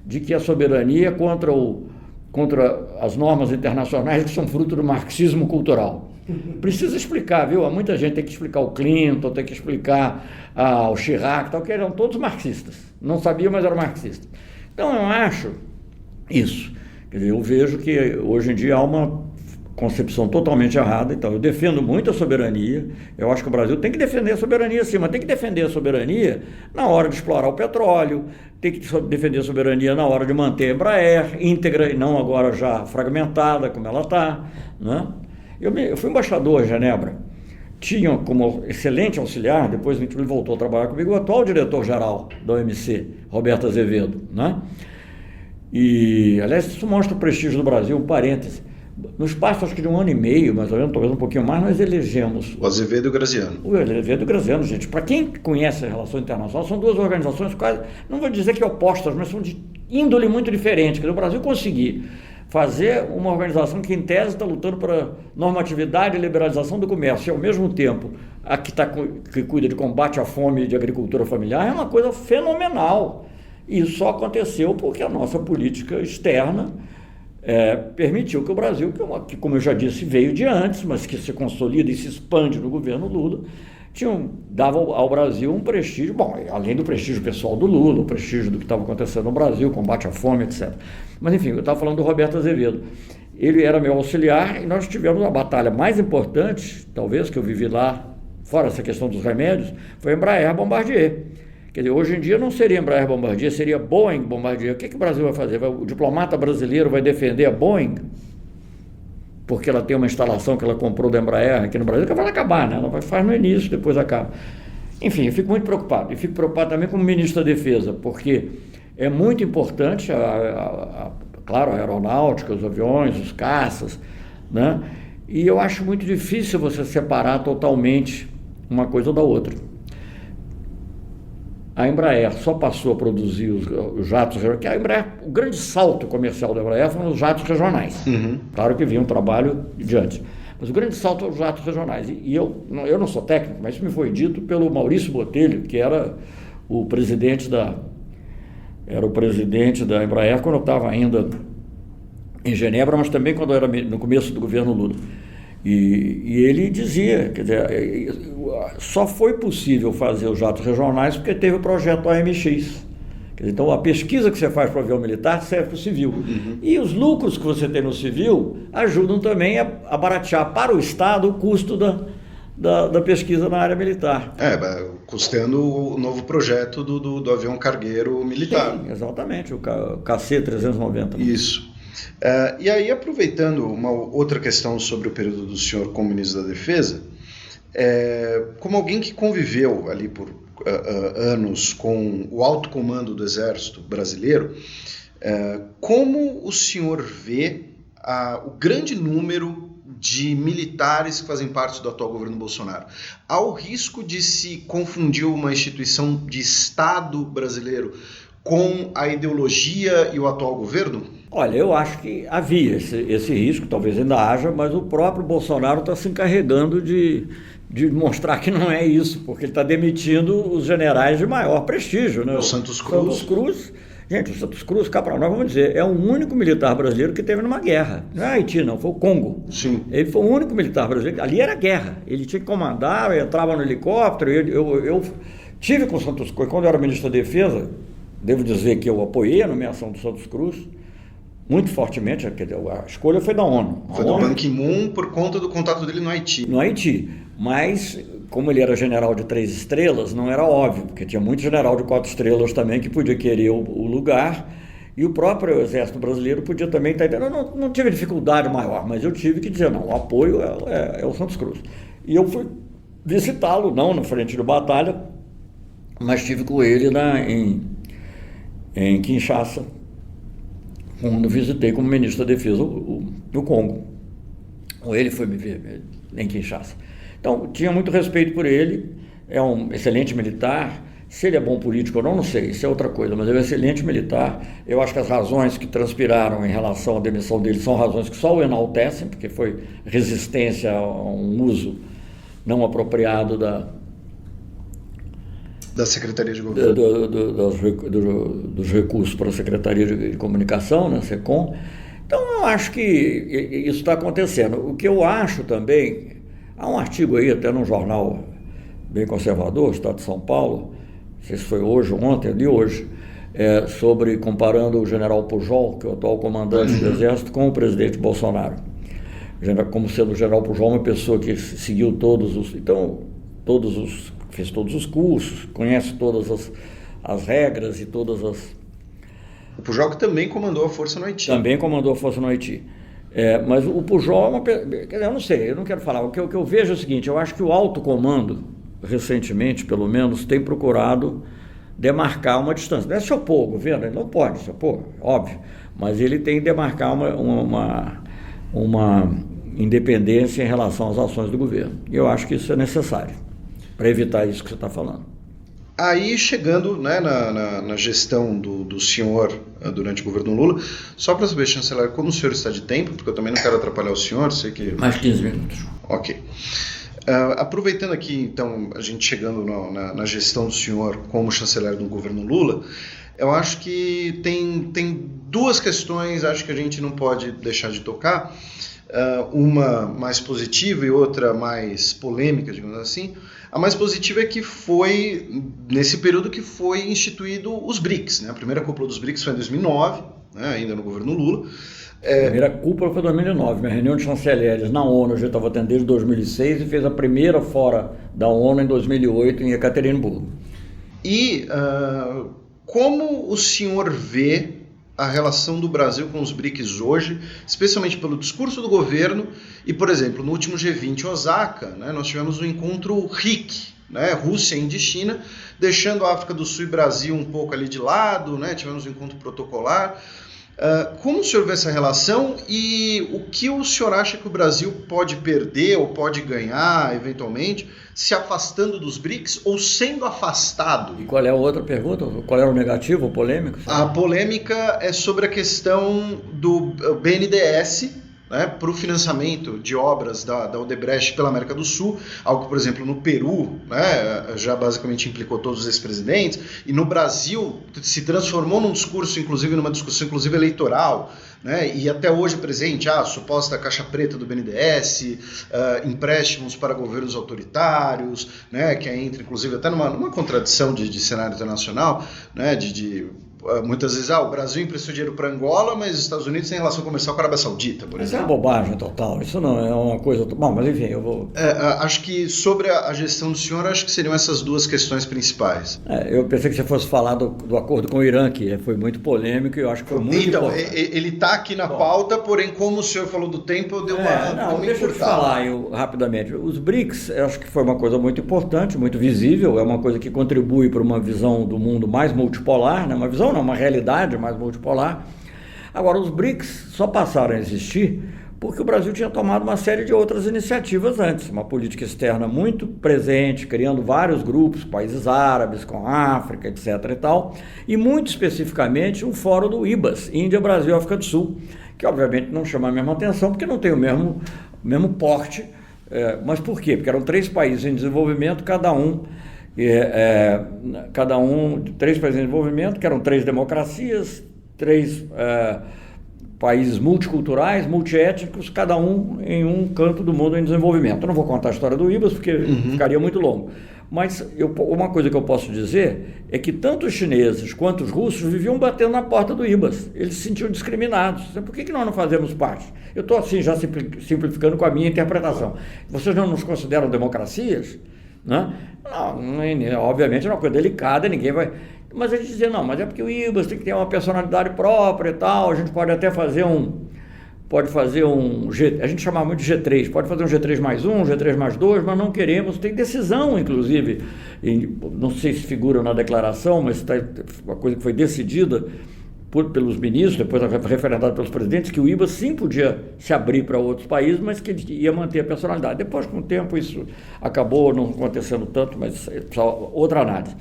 de que a soberania é contra as normas internacionais que são fruto do marxismo cultural. Precisa explicar, viu? Muita gente tem que explicar o Clinton, tem que explicar o Chirac, tal, que eram todos marxistas. Não sabia, mas eram marxistas. Então eu acho isso. Quer dizer, eu vejo que hoje em dia há uma concepção totalmente errada. Então eu defendo muito a soberania, eu acho que o Brasil tem que defender a soberania sim, mas tem que defender a soberania na hora de explorar o petróleo, tem que defender a soberania na hora de manter a Embraer íntegra e não agora já fragmentada como ela está, né? Eu fui embaixador em Genebra, tinha como excelente auxiliar, depois ele voltou a trabalhar comigo, o atual diretor-geral da OMC, Roberto Azevedo, né? E aliás isso mostra o prestígio do Brasil, um parêntese. No espaço, acho que de 1 ano e meio, mais ou menos, talvez um pouquinho mais, nós elegemos... O Azevedo e o Graziano. O Azevedo e o Graziano, gente. Para quem conhece a relação internacional, são duas organizações quase, não vou dizer que opostas, mas são de índole muito diferente. Quer dizer, o Brasil conseguir fazer uma organização que, em tese, está lutando para normatividade e liberalização do comércio, e, ao mesmo tempo, a que cuida de combate à fome e de agricultura familiar, é uma coisa fenomenal. E isso só aconteceu porque a nossa política externa permitiu que o Brasil, que como eu já disse, veio de antes, mas que se consolida e se expande no governo Lula, dava ao Brasil um prestígio, bom, além do prestígio pessoal do Lula, o prestígio do que estava acontecendo no Brasil, combate à fome, etc. Mas enfim, eu estava falando do Roberto Azevedo. Ele era meu auxiliar e nós tivemos a batalha mais importante, talvez, que eu vivi lá, fora essa questão dos remédios, foi a Embraer Bombardier. Quer dizer, hoje em dia não seria Embraer Bombardier, seria Boeing Bombardier. O que o Brasil vai fazer? O diplomata brasileiro vai defender a Boeing? Porque ela tem uma instalação que ela comprou da Embraer aqui no Brasil, que vai acabar, né? Ela faz no início, depois acaba. Enfim, eu fico muito preocupado. E fico preocupado também como ministro da Defesa, porque é muito importante, claro, a aeronáutica, os aviões, os caças, né? E eu acho muito difícil você separar totalmente uma coisa da outra. A Embraer só passou a produzir os jatos regionais, a Embraer, o grande salto comercial da Embraer foram os jatos regionais. Uhum. Claro que vinha um trabalho diante. Mas o grande salto é os jatos regionais. E eu não sou técnico, mas isso me foi dito pelo Maurício Botelho, que era o presidente da Embraer quando eu estava ainda em Genebra, mas também quando eu era no começo do governo Lula. E ele dizia, quer dizer, só foi possível fazer os jatos regionais porque teve o projeto AMX. Quer dizer, então a pesquisa que você faz para o avião militar serve para o civil. Uhum. E os lucros que você tem no civil ajudam também a baratear para o Estado o custo da pesquisa na área militar. Custando o novo projeto do avião cargueiro militar. Sim, exatamente, o KC-390. Isso. E aí, aproveitando uma outra questão sobre o período do senhor como ministro da Defesa, como alguém que conviveu ali por anos com o alto comando do Exército Brasileiro, como o senhor vê o grande número de militares que fazem parte do atual governo Bolsonaro? Há o risco de se confundir uma instituição de Estado brasileiro com a ideologia e o atual governo? Olha, eu acho que havia esse risco, talvez ainda haja, mas o próprio Bolsonaro está se encarregando de mostrar que não é isso, porque ele está demitindo os generais de maior prestígio, né? O Santos Cruz. Gente, o Santos Cruz, cá para nós, vamos dizer, é o único militar brasileiro que teve numa guerra. Não é Haiti, não, foi o Congo. Sim. Ele foi o único militar brasileiro, ali era guerra, ele tinha que comandar, eu entrava no helicóptero, eu tive com o Santos Cruz, quando eu era ministro da Defesa, devo dizer que eu apoiei a nomeação do Santos Cruz, muito fortemente, a escolha foi da ONU. Foi do Ban Ki-moon por conta do contato dele no Haiti. No Haiti, mas como ele era general de 3 estrelas, não era óbvio, porque tinha muito general de 4 estrelas também que podia querer o lugar, e o próprio Exército Brasileiro podia também estar entendendo. Eu não tive dificuldade maior, mas eu tive que dizer, não, o apoio é o Santos Cruz. E eu fui visitá-lo, não na frente de batalha, mas estive com ele em Kinshasa, quando visitei como ministro da Defesa o Congo. Ele foi me ver em Kinshasa. Então, tinha muito respeito por ele, é um excelente militar. Se ele é bom político ou não, não sei, isso é outra coisa, mas ele é um excelente militar. Eu acho que as razões que transpiraram em relação à demissão dele são razões que só o enaltecem, porque foi resistência a um uso não apropriado da Secretaria de Governo. Dos recursos para a Secretaria de Comunicação, né, SECOM. Então, eu acho que isso está acontecendo. O que eu acho também, há um artigo aí, até num jornal bem conservador, Estado de São Paulo, não sei se foi hoje ou ontem, de hoje, sobre comparando o general Pujol, que é o atual comandante do Exército, com o presidente Bolsonaro. Como sendo o general Pujol uma pessoa que seguiu fez todos os cursos, conhece todas as regras e todas as... O Pujol que também comandou a força no Haiti. Também comandou a força no Haiti. Mas o Pujol é uma... Eu não sei, eu não quero falar. O que eu vejo é o seguinte, eu acho que o alto comando, recentemente, pelo menos, tem procurado demarcar uma distância. Não é se opor ao governo, ele não pode se opor, óbvio, mas ele tem que demarcar uma independência em relação às ações do governo. E eu acho que isso é necessário, para evitar isso que você está falando. Aí, chegando, né, na gestão do senhor durante o governo Lula, só para saber, chanceler, como o senhor está de tempo, porque eu também não quero atrapalhar o senhor, sei que... Mais 15 minutos. Ok. Aproveitando aqui, então, a gente chegando na gestão do senhor como chanceler do governo Lula, eu acho que tem duas questões, acho que a gente não pode deixar de tocar, uma mais positiva e outra mais polêmica, digamos assim. A mais positiva é que foi, nesse período que foi instituído os BRICS, né? A primeira cúpula dos BRICS foi em 2009, né? Ainda no governo Lula. A primeira cúpula foi em 2009, minha reunião de chanceleres na ONU, eu já estava atendendo desde 2006 e fez a primeira fora da ONU em 2008 em Ekaterimburgo. E como o senhor vê a relação do Brasil com os BRICS hoje, especialmente pelo discurso do governo e, por exemplo, no último G20 em Osaka, né, nós tivemos um encontro RIC, né, Rússia, Índia e China, deixando a África do Sul e Brasil um pouco ali de lado, né, tivemos um encontro protocolar. Como o senhor vê essa relação e o que o senhor acha que o Brasil pode perder ou pode ganhar, eventualmente, se afastando dos BRICS ou sendo afastado? E qual é a outra pergunta? Qual era o negativo, o polêmico? A polêmica é sobre a questão do BNDES, né, para o financiamento de obras da Odebrecht pela América do Sul, algo que, por exemplo, no Peru, né, já basicamente implicou todos os ex-presidentes, e no Brasil se transformou num discurso, inclusive numa discussão inclusive eleitoral, né, e até hoje presente a suposta caixa preta do BNDES, empréstimos para governos autoritários, né, que entra inclusive até numa contradição de cenário internacional, né, muitas vezes, o Brasil emprestou dinheiro para Angola, mas os Estados Unidos têm relação comercial com a Arábia Saudita, por exemplo. Isso é uma bobagem total, isso não é uma coisa... Bom, mas enfim, eu vou... acho que sobre a gestão do senhor, acho que seriam essas duas questões principais. Eu pensei que você fosse falar do acordo com o Irã, que foi muito polêmico e eu acho que foi muito importante. Ele está aqui na pauta, porém, como o senhor falou do tempo, eu dei uma deixa eu te falar rapidamente. Os BRICS, eu acho que foi uma coisa muito importante, muito visível, é uma coisa que contribui para uma visão do mundo mais multipolar, né? Uma realidade mais multipolar. Agora, os BRICS só passaram a existir porque o Brasil tinha tomado uma série de outras iniciativas antes, uma política externa muito presente, criando vários grupos, países árabes, com a África, etc. e tal, e muito especificamente um fórum do IBAS, Índia, Brasil e África do Sul, que obviamente não chama a mesma atenção, porque não tem o mesmo porte. Mas por quê? Porque eram 3 países em desenvolvimento, cada um 3 países em desenvolvimento, que eram 3 democracias, 3 países multiculturais, multiétnicos, cada um em um canto do mundo em desenvolvimento. Eu não vou contar a história do IBAS, porque ficaria muito longo. Mas uma coisa que eu posso dizer é que tanto os chineses quanto os russos viviam batendo na porta do IBAS. Eles se sentiam discriminados. Por que nós não fazemos parte? Eu estou assim já simplificando com a minha interpretação. Vocês não nos consideram democracias? Né? Não, obviamente é uma coisa delicada, ninguém vai... Mas a gente dizia, não, mas é porque o IBAS tem que ter uma personalidade própria e tal, a gente pode até fazer a gente chamava muito de G3, pode fazer um G3 mais 1, um G3 mais 2, mas não queremos, tem decisão, inclusive, não sei se figura na declaração, mas uma coisa que foi decidida pelos ministros, depois referendado pelos presidentes, que o IBA sim podia se abrir para outros países, mas que ele ia manter a personalidade. Depois, com o tempo, isso acabou não acontecendo tanto, mas é só outra análise.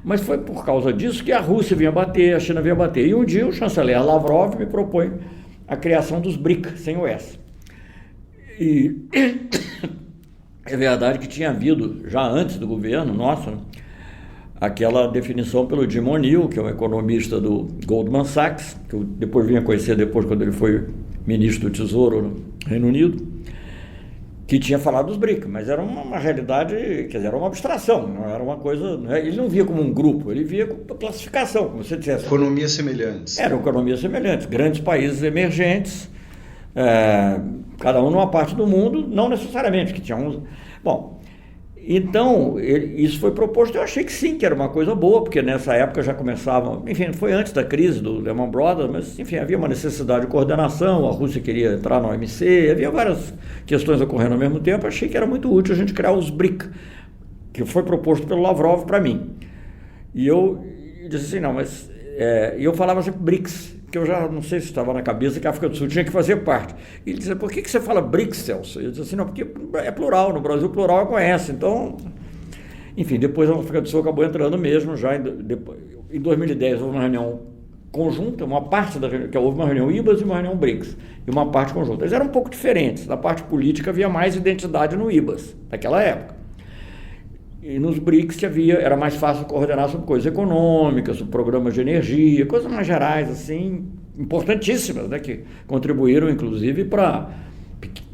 Mas foi por causa disso que a Rússia vinha bater, a China vinha bater. E um dia o chanceler Lavrov me propõe a criação dos BRIC, sem o S. E é verdade que tinha havido, já antes do governo nosso, aquela definição pelo Jim O'Neill, que é um economista do Goldman Sachs, que eu depois vim a conhecer quando ele foi ministro do Tesouro no Reino Unido, que tinha falado dos BRIC, mas era uma realidade, quer dizer, era uma abstração, não era uma coisa, ele não via como um grupo, ele via como classificação, como você dissesse. Economias semelhantes. Eram economias semelhantes, grandes países emergentes, cada um numa parte do mundo, não necessariamente, que tinha uns... Bom, então, isso foi proposto, eu achei que sim, que era uma coisa boa, porque nessa época já começava, enfim, foi antes da crise do Lehman Brothers, mas enfim, havia uma necessidade de coordenação, a Rússia queria entrar na OMC, havia várias questões ocorrendo ao mesmo tempo, achei que era muito útil a gente criar os BRIC, que foi proposto pelo Lavrov para mim. E eu disse assim, não, mas... E eu falava sempre BRICS, que eu já não sei se estava na cabeça que a África do Sul tinha que fazer parte. E ele dizia, por que você fala BRICS, Celso? Eu disse assim, não, porque é plural, no Brasil plural conhece, então... Enfim, depois a África do Sul acabou entrando mesmo, já em 2010 houve uma reunião conjunta, uma parte da reunião, que houve uma reunião IBAS e uma reunião BRICS, e uma parte conjunta. Eles eram um pouco diferentes, na parte política havia mais identidade no IBAS, naquela época. E nos BRICS era mais fácil coordenar sobre coisas econômicas, sobre programas de energia, coisas mais gerais, assim, importantíssimas, né, que contribuíram, inclusive, para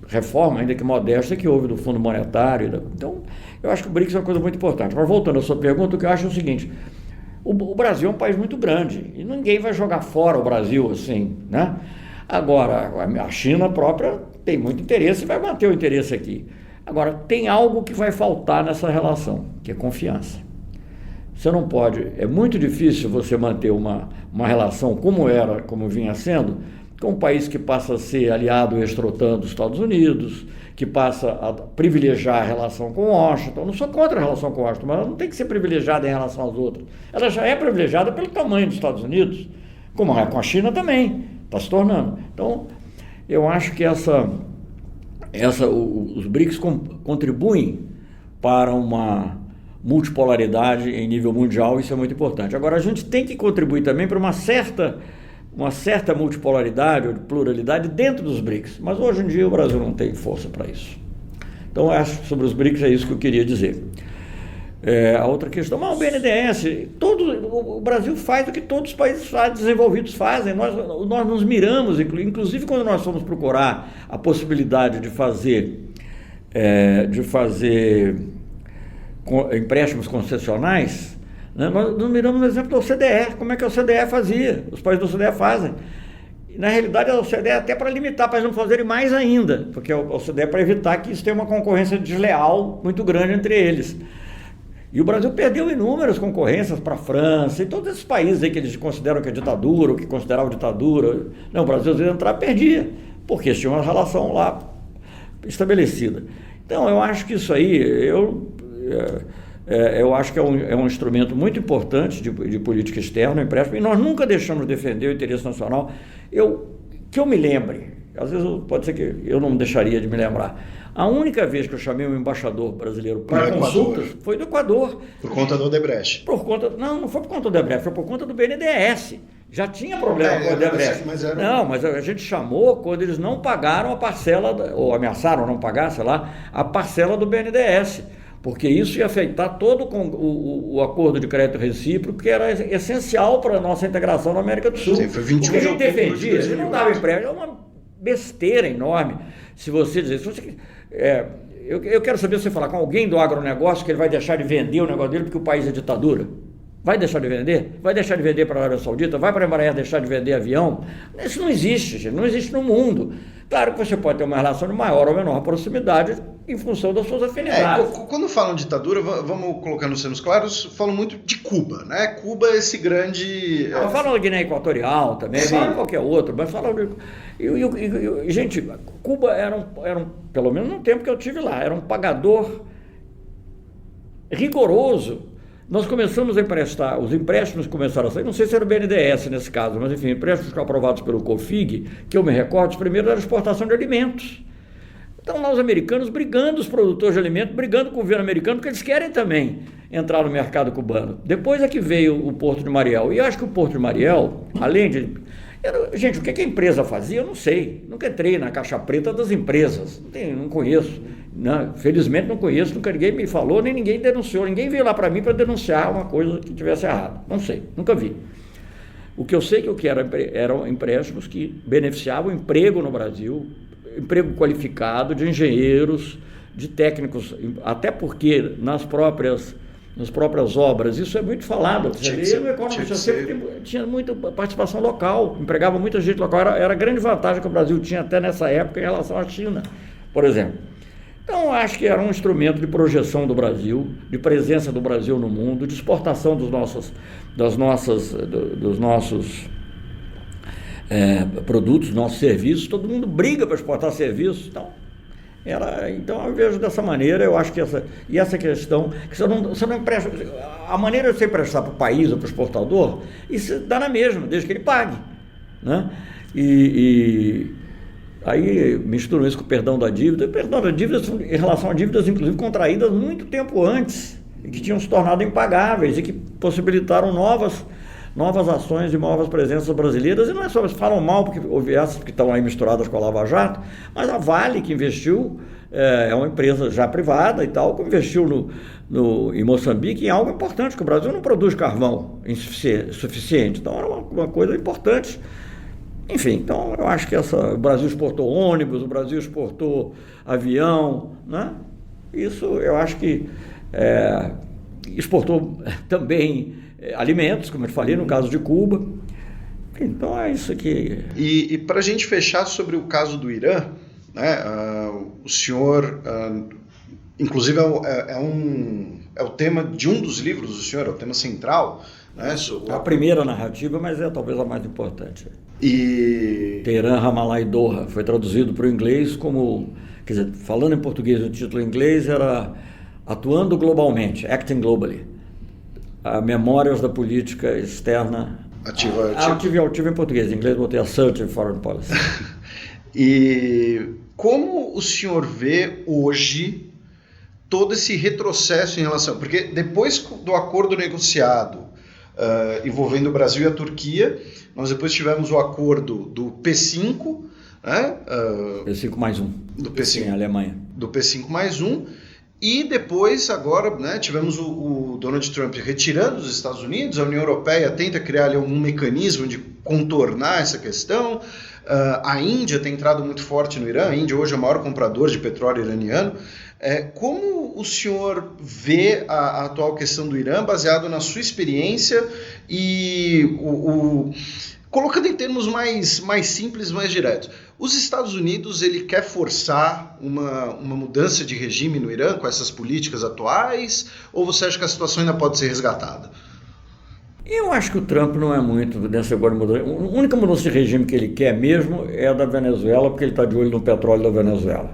reforma, ainda que modesta, que houve do Fundo Monetário. Então, eu acho que o BRICS é uma coisa muito importante. Mas voltando à sua pergunta, o que eu acho é o seguinte, o Brasil é um país muito grande, e ninguém vai jogar fora o Brasil, assim, né? Agora, a China própria tem muito interesse e vai manter o interesse aqui. Agora, tem algo que vai faltar nessa relação, que é confiança. Você não pode, é muito difícil você manter uma relação como vinha sendo, com um país que passa a ser aliado extra-OTAN dos Estados Unidos, que passa a privilegiar a relação com Washington. Eu não sou contra a relação com Washington, mas ela não tem que ser privilegiada em relação às outras. Ela já é privilegiada pelo tamanho dos Estados Unidos, como é com a China também, está se tornando. Então, eu acho que os BRICS contribuem para uma multipolaridade em nível mundial, isso é muito importante. Agora, a gente tem que contribuir também para uma certa multipolaridade ou pluralidade dentro dos BRICS, mas hoje em dia o Brasil não tem força para isso. Então, acho que sobre os BRICS é isso que eu queria dizer. A outra questão, mas o BNDES, o Brasil faz o que todos os países desenvolvidos fazem, nós nos miramos, inclusive quando nós fomos procurar a possibilidade de fazer empréstimos concessionais, né, nós nos miramos no exemplo da OCDE, como é que a OCDE fazia, os países da OCDE fazem. Na realidade, a OCDE é até para limitar, para eles não fazerem mais ainda, porque a OCDE é para evitar que isso tenha uma concorrência desleal muito grande entre eles. E o Brasil perdeu inúmeras concorrências para a França e todos esses países aí que eles consideram que é ditadura, ou que consideravam ditadura. Não, o Brasil às vezes perdia, porque tinha uma relação lá estabelecida. Então, eu acho que isso aí, eu acho que é um instrumento muito importante de política externa, empréstimo, e nós nunca deixamos de defender o interesse nacional. Que eu me lembre, às vezes pode ser que eu não deixaria de me lembrar, a única vez que eu chamei um embaixador brasileiro para consultas foi do Equador. Por conta do Odebrecht. Não foi por conta do Odebrecht, foi por conta do BNDES. Já tinha problema com o Odebrecht. Mas a gente chamou quando eles não pagaram a parcela, ou ameaçaram não pagar, sei lá, a parcela do BNDES. Porque isso ia afetar todo o acordo de crédito recíproco, que era essencial para a nossa integração na América do Sul. Sim, foi 21 porque a gente defendia, ele não dava empréstimo, é uma besteira enorme. Se você dizer, eu quero saber se você falar com alguém do agronegócio que ele vai deixar de vender o negócio dele porque o país é ditadura. Vai deixar de vender? Vai deixar de vender para a Arábia Saudita? Vai para a Embraer deixar de vender avião? Isso não existe, gente, não existe no mundo. Claro que você pode ter uma relação de maior ou menor proximidade em função das suas afinidades. Quando falam ditadura, vamos colocar nos termos claros, falam muito de Cuba, né? Cuba é esse grande... Falam da Guiné Equatorial também, falam qualquer outro, mas falam... Gente, Cuba era um, pelo menos no tempo que eu estive lá, era um pagador rigoroso nós começamos a emprestar, os empréstimos começaram a sair, não sei se era o BNDES nesse caso, mas enfim, empréstimos aprovados pelo COFIG, que eu me recordo, os primeiros eram exportação de alimentos. Então lá os americanos brigando, os produtores de alimentos, brigando com o governo americano, porque eles querem também entrar no mercado cubano. Depois é que veio o Porto de Mariel. E eu acho que o Porto de Mariel, além de... Gente, o que a empresa fazia, eu não sei. Nunca entrei na caixa preta das empresas. Não conheço. Né? Felizmente não conheço, nunca ninguém me falou, nem ninguém denunciou. Ninguém veio lá para mim para denunciar uma coisa que tivesse errado. Não sei, nunca vi. O que eu sei que eram empréstimos que beneficiavam o emprego no Brasil, emprego qualificado de engenheiros, de técnicos, até porque nas próprias obras, isso é muito falado. Tinha muita participação local, empregava muita gente local, era a grande vantagem que o Brasil tinha até nessa época em relação à China, por exemplo. Então, acho que era um instrumento de projeção do Brasil, de presença do Brasil no mundo, de exportação dos nossos produtos, nossos serviços. Todo mundo briga para exportar serviços. Então eu vejo dessa maneira. Eu acho que essa questão, que você não empresta, a maneira de você emprestar para o país ou para o exportador, isso dá na mesma, desde que ele pague, né? Aí misturam isso com o perdão da dívida em relação a dívidas, inclusive, contraídas muito tempo antes, e que tinham se tornado impagáveis e que possibilitaram novas ações e novas presenças brasileiras. E não é só, eles falam mal porque houve essas que estão aí misturadas com a Lava Jato, mas a Vale, que investiu, é uma empresa já privada e tal, que investiu em Moçambique em algo importante, que o Brasil não produz carvão suficiente. Então era uma coisa importante. Enfim, então eu acho que o Brasil exportou ônibus, o Brasil exportou avião, né? Isso eu acho que exportou também alimentos, como eu te falei, no caso de Cuba. Então é isso aqui. E para a gente fechar sobre o caso do Irã, né, o senhor, inclusive é o tema de um dos livros do senhor, é o tema central, né? A primeira narrativa, mas é talvez a mais importante. E Teherã, Ramallah e Doha foi traduzido para o inglês como, quer dizer, falando em português, o título em inglês era Atuando Globalmente, Acting Globally. Memórias da política externa ativa e altiva em português, em inglês botei Assertive Foreign Policy. E como o senhor vê hoje todo esse retrocesso em relação, porque depois do acordo negociado envolvendo o Brasil e a Turquia, nós depois tivemos o acordo do P5, né? P5+1 do P5, a Alemanha, do P5+1. E depois, agora, né, tivemos o Donald Trump retirando dos Estados Unidos, a União Europeia tenta criar ali um mecanismo de contornar essa questão, a Índia tem entrado muito forte no Irã, a Índia hoje é o maior comprador de petróleo iraniano. Como o senhor vê a atual questão do Irã, baseado na sua experiência e colocando em termos mais simples, mais diretos? Os Estados Unidos, ele quer forçar uma mudança de regime no Irã com essas políticas atuais, ou você acha que a situação ainda pode ser resgatada? Eu acho que o Trump não é muito dessa agora mudança. A única mudança de regime que ele quer mesmo é a da Venezuela, porque ele está de olho no petróleo da Venezuela.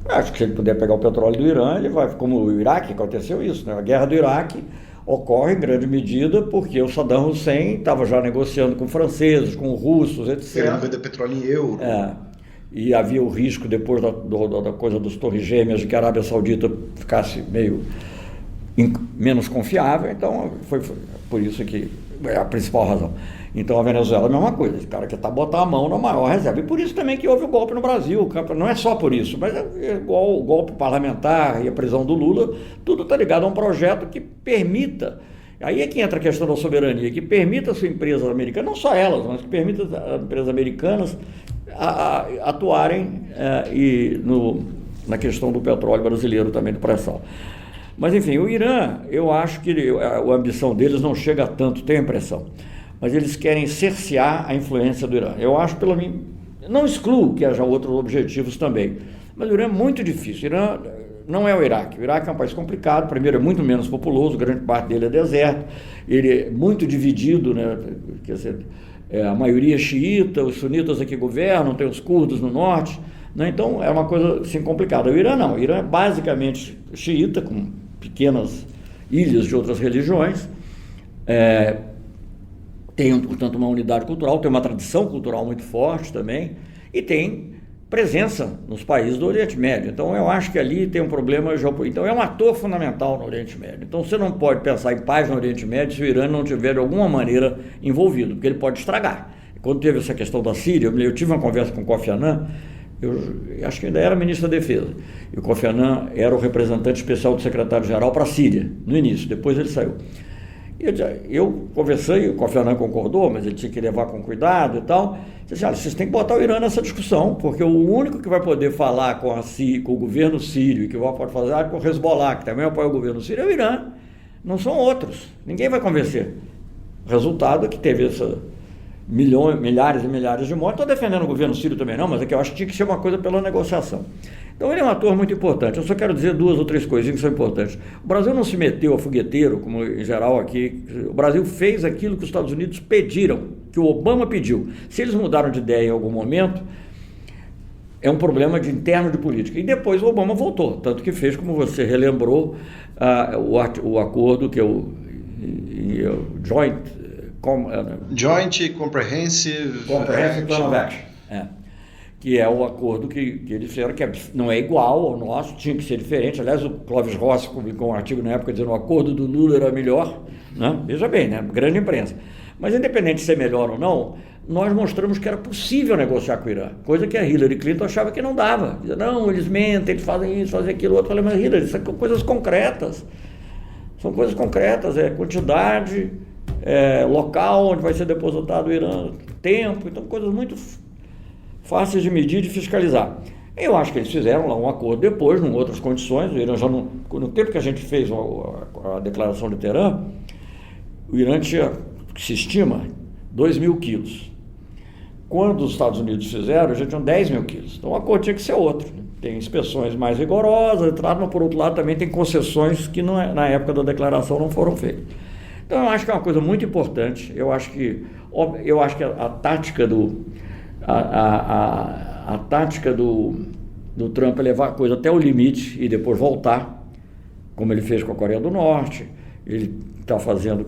Eu acho que se ele puder pegar o petróleo do Irã, ele vai, como o Iraque, aconteceu isso, né? A guerra do Iraque ocorre em grande medida porque o Saddam Hussein estava já negociando com franceses, com russos, etc. Querendo vender petróleo em euro. E havia o risco, depois da coisa dos Torres Gêmeas, de que a Arábia Saudita ficasse meio menos confiável. Então, foi por isso que é a principal razão. Então, a Venezuela é a mesma coisa. Esse cara quer botar a mão na maior reserva. E por isso também que houve o golpe no Brasil. Não é só por isso, mas é igual o golpe parlamentar e a prisão do Lula. Tudo está ligado a um projeto que permita... Aí é que entra a questão da soberania, que permita as empresas americanas, não só elas, mas que permita as empresas americanas atuarem na questão do petróleo brasileiro também, do pré-sal. Mas, enfim, o Irã, eu acho que a ambição deles não chega a tanto, tenho a impressão. Mas eles querem cercear a influência do Irã. Eu acho, pelo menos, não excluo que haja outros objetivos também, mas o Irã é muito difícil. O Irã não é o Iraque. O Iraque é um país complicado, primeiro é muito menos populoso, grande parte dele é deserto, ele é muito dividido, né? Quer dizer, a maioria é xiita, os sunitas aqui governam, tem os curdos no norte, né? Então é uma coisa assim complicada. O Irã não, o Irã é basicamente xiita, com pequenas ilhas de outras religiões, tem, portanto, uma unidade cultural, tem uma tradição cultural muito forte também, e tem presença nos países do Oriente Médio. Então, eu acho que ali tem um problema geopolítico. Então, é um ator fundamental no Oriente Médio. Então, você não pode pensar em paz no Oriente Médio se o Irã não tiver, de alguma maneira, envolvido, porque ele pode estragar. Quando teve essa questão da Síria, eu tive uma conversa com o Kofi Annan, eu acho que ainda era ministro da Defesa, e o Kofi Annan era o representante especial do secretário-geral para a Síria, no início, depois ele saiu. Eu conversei, o Kofi Annan concordou, mas ele tinha que levar com cuidado e tal. Disse, olha, vocês têm que botar o Irã nessa discussão, porque o único que vai poder falar com o governo sírio e que pode fazer com o Hezbollah, que também apoia o governo sírio, é o Irã. Não são outros. Ninguém vai convencer. O resultado é que teve milhares e milhares de mortes. Estou defendendo o governo sírio também não, mas é que eu acho que tinha que ser uma coisa pela negociação. Então ele é um ator muito importante. Eu só quero dizer 2 ou 3 coisinhas que são importantes. O Brasil não se meteu a fogueteiro, como em geral aqui. O Brasil fez aquilo que os Estados Unidos pediram, que o Obama pediu. Se eles mudaram de ideia em algum momento, é um problema interno de política. E depois o Obama voltou, tanto que fez, como você relembrou, o acordo que é o Joint Comprehensive Plan of Action. Que é o acordo que eles fizeram, que não é igual ao nosso, tinha que ser diferente. Aliás, o Clóvis Rossi publicou um artigo na época dizendo que o acordo do Lula era melhor, né? Veja bem, né? Grande imprensa. Mas independente de ser melhor ou não, nós mostramos que era possível negociar com o Irã, coisa que a Hillary Clinton achava que não dava. Dizia, não, eles mentem, eles fazem isso, fazem aquilo, outro. Eu falei, mas Hillary, isso são coisas concretas. São coisas concretas, quantidade, local onde vai ser depositado o Irã, tempo, então coisas muito fáceis de medir e de fiscalizar. Eu acho que eles fizeram lá um acordo depois, em outras condições. O Irã já no tempo que a gente fez a declaração de Teherã, o Irã tinha, que se estima, 2.000 quilos. Quando os Estados Unidos fizeram, já tinham 10.000 quilos. Então o acordo tinha que ser outro. Tem inspeções mais rigorosas, mas por outro lado também tem concessões que na época da declaração não foram feitas. Então eu acho que é uma coisa muito importante. Eu acho que a tática a tática do Trump é levar a coisa até o limite e depois voltar, como ele fez com a Coreia do Norte. Ele está fazendo,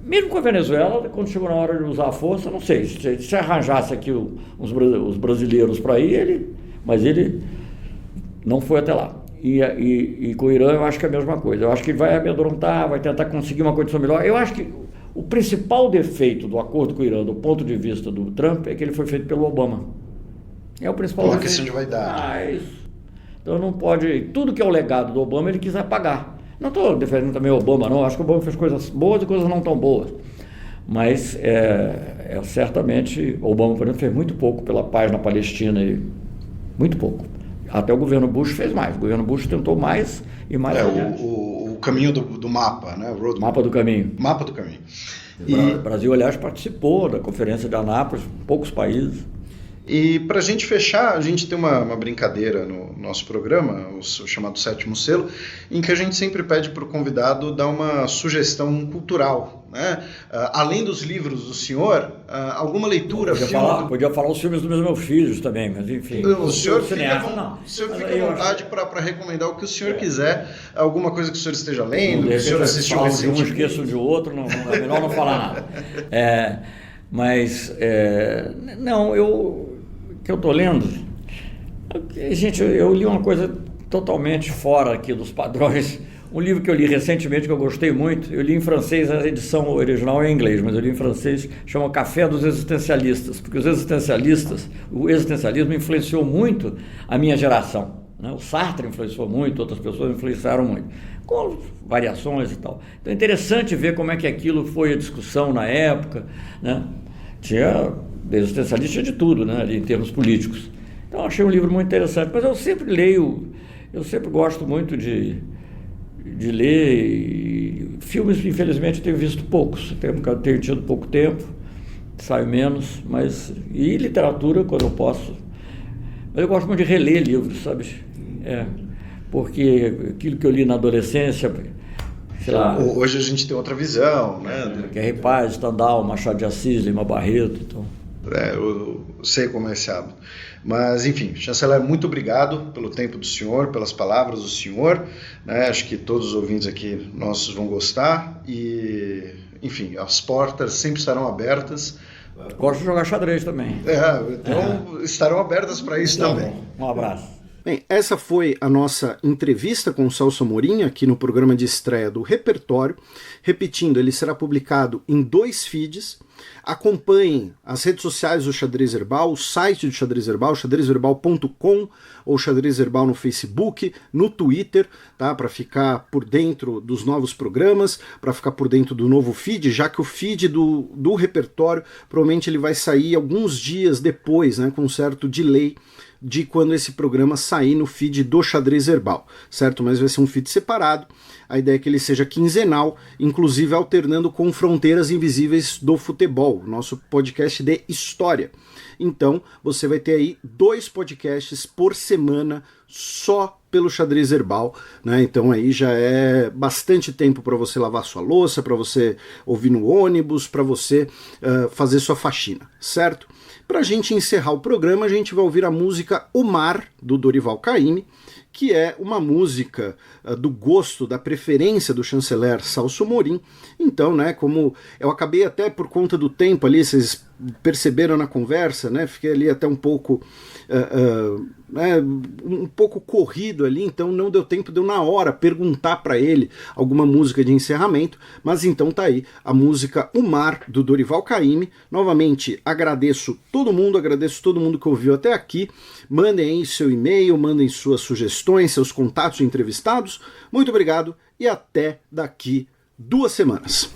mesmo com a Venezuela, quando chegou na hora de usar a força, não sei, se arranjasse aqui os brasileiros para ir, mas ele não foi até lá. E com o Irã eu acho que é a mesma coisa. Eu acho que ele vai amedrontar, vai tentar conseguir uma condição melhor. Eu acho que o principal defeito do acordo com o Irã, do ponto de vista do Trump, é que ele foi feito pelo Obama. É o principal defeito. Uma questão de vaidade. Então não pode... Tudo que é o legado do Obama, ele quis apagar. Não estou defendendo também o Obama, não. Acho que o Obama fez coisas boas e coisas não tão boas. Mas, certamente, o Obama, por exemplo, fez muito pouco pela paz na Palestina. Muito pouco. Até o governo Bush fez mais. O governo Bush tentou mais e mais. O caminho do mapa, né? Mapa do caminho. Mapa do caminho. O Brasil, aliás, participou da Conferência de Anápolis, poucos países. E para a gente fechar, a gente tem uma brincadeira no nosso programa, o chamado Sétimo Selo, em que a gente sempre pede para o convidado dar uma sugestão cultural, né? Além dos livros do senhor, alguma leitura... Podia falar os filmes dos meus filhos também, mas enfim... O senhor fica à vontade para recomendar o que o senhor quiser, alguma coisa que o senhor esteja lendo, que o senhor assistiu recentemente. Um esqueço de outro, é melhor não falar nada. Que eu estou lendo, gente, eu li uma coisa totalmente fora aqui dos padrões, um livro que eu li recentemente que eu gostei muito, eu li em francês, a edição original é em inglês, mas eu li em francês, chama Café dos Existencialistas, porque o existencialismo influenciou muito a minha geração, né? O Sartre influenciou muito, outras pessoas influenciaram muito, com variações e tal. Então é interessante ver como é que aquilo foi a discussão na época, né? Existencialista de tudo, né, ali, em termos políticos. Então, achei um livro muito interessante. Mas eu sempre leio, eu sempre gosto muito de ler. E filmes, infelizmente, tenho visto poucos. Tenho tido pouco tempo, saio menos. E literatura, quando eu posso. Mas eu gosto muito de reler livros, sabe? Porque aquilo que eu li na adolescência... Sei lá, hoje a gente tem outra visão, né? Guerra e Paz, Stendhal, Machado de Assis, Lima Barreto, então... Eu sei como é esse hábito. Mas, enfim, chanceler, muito obrigado pelo tempo do senhor, pelas palavras do senhor, né? Acho que todos os ouvintes aqui nossos vão gostar e, enfim, as portas sempre estarão abertas. Gosto de jogar xadrez também. Então estarão abertas para isso também. Um abraço. Bem, essa foi a nossa entrevista com o Celso Amorim aqui no programa de estreia do Repertório. Repetindo, ele será publicado em 2 feeds. Acompanhem as redes sociais do Xadrez Herbal, o site do Xadrez Herbal, xadrezherbal.com ou Xadrez Herbal no Facebook, no Twitter, tá? Para ficar por dentro dos novos programas, para ficar por dentro do novo feed, já que o feed do Repertório provavelmente ele vai sair alguns dias depois, né, com um certo delay de quando esse programa sair no feed do Xadrez Herbal, certo? Mas vai ser um feed separado, a ideia é que ele seja quinzenal, inclusive alternando com Fronteiras Invisíveis do Futebol, nosso podcast de história. Então, você vai ter aí 2 podcasts por semana só pelo Xadrez Herbal, né? Então aí já é bastante tempo para você lavar sua louça, para você ouvir no ônibus, para você fazer sua faxina, certo? Para a gente encerrar o programa, a gente vai ouvir a música O Mar, do Dorival Caymmi, que é uma música do gosto, da preferência do chanceler Celso Amorim. Então, né, como eu acabei até por conta do tempo ali, vocês perceberam na conversa, né, fiquei ali até um pouco um pouco corrido ali, então não deu tempo de eu na hora perguntar para ele alguma música de encerramento, mas então tá aí a música O Mar, do Dorival Caymmi. Novamente agradeço todo mundo que ouviu até aqui. Mandem aí seu e-mail, mandem suas sugestões, seus contatos de entrevistados. Muito obrigado e até daqui 2 semanas.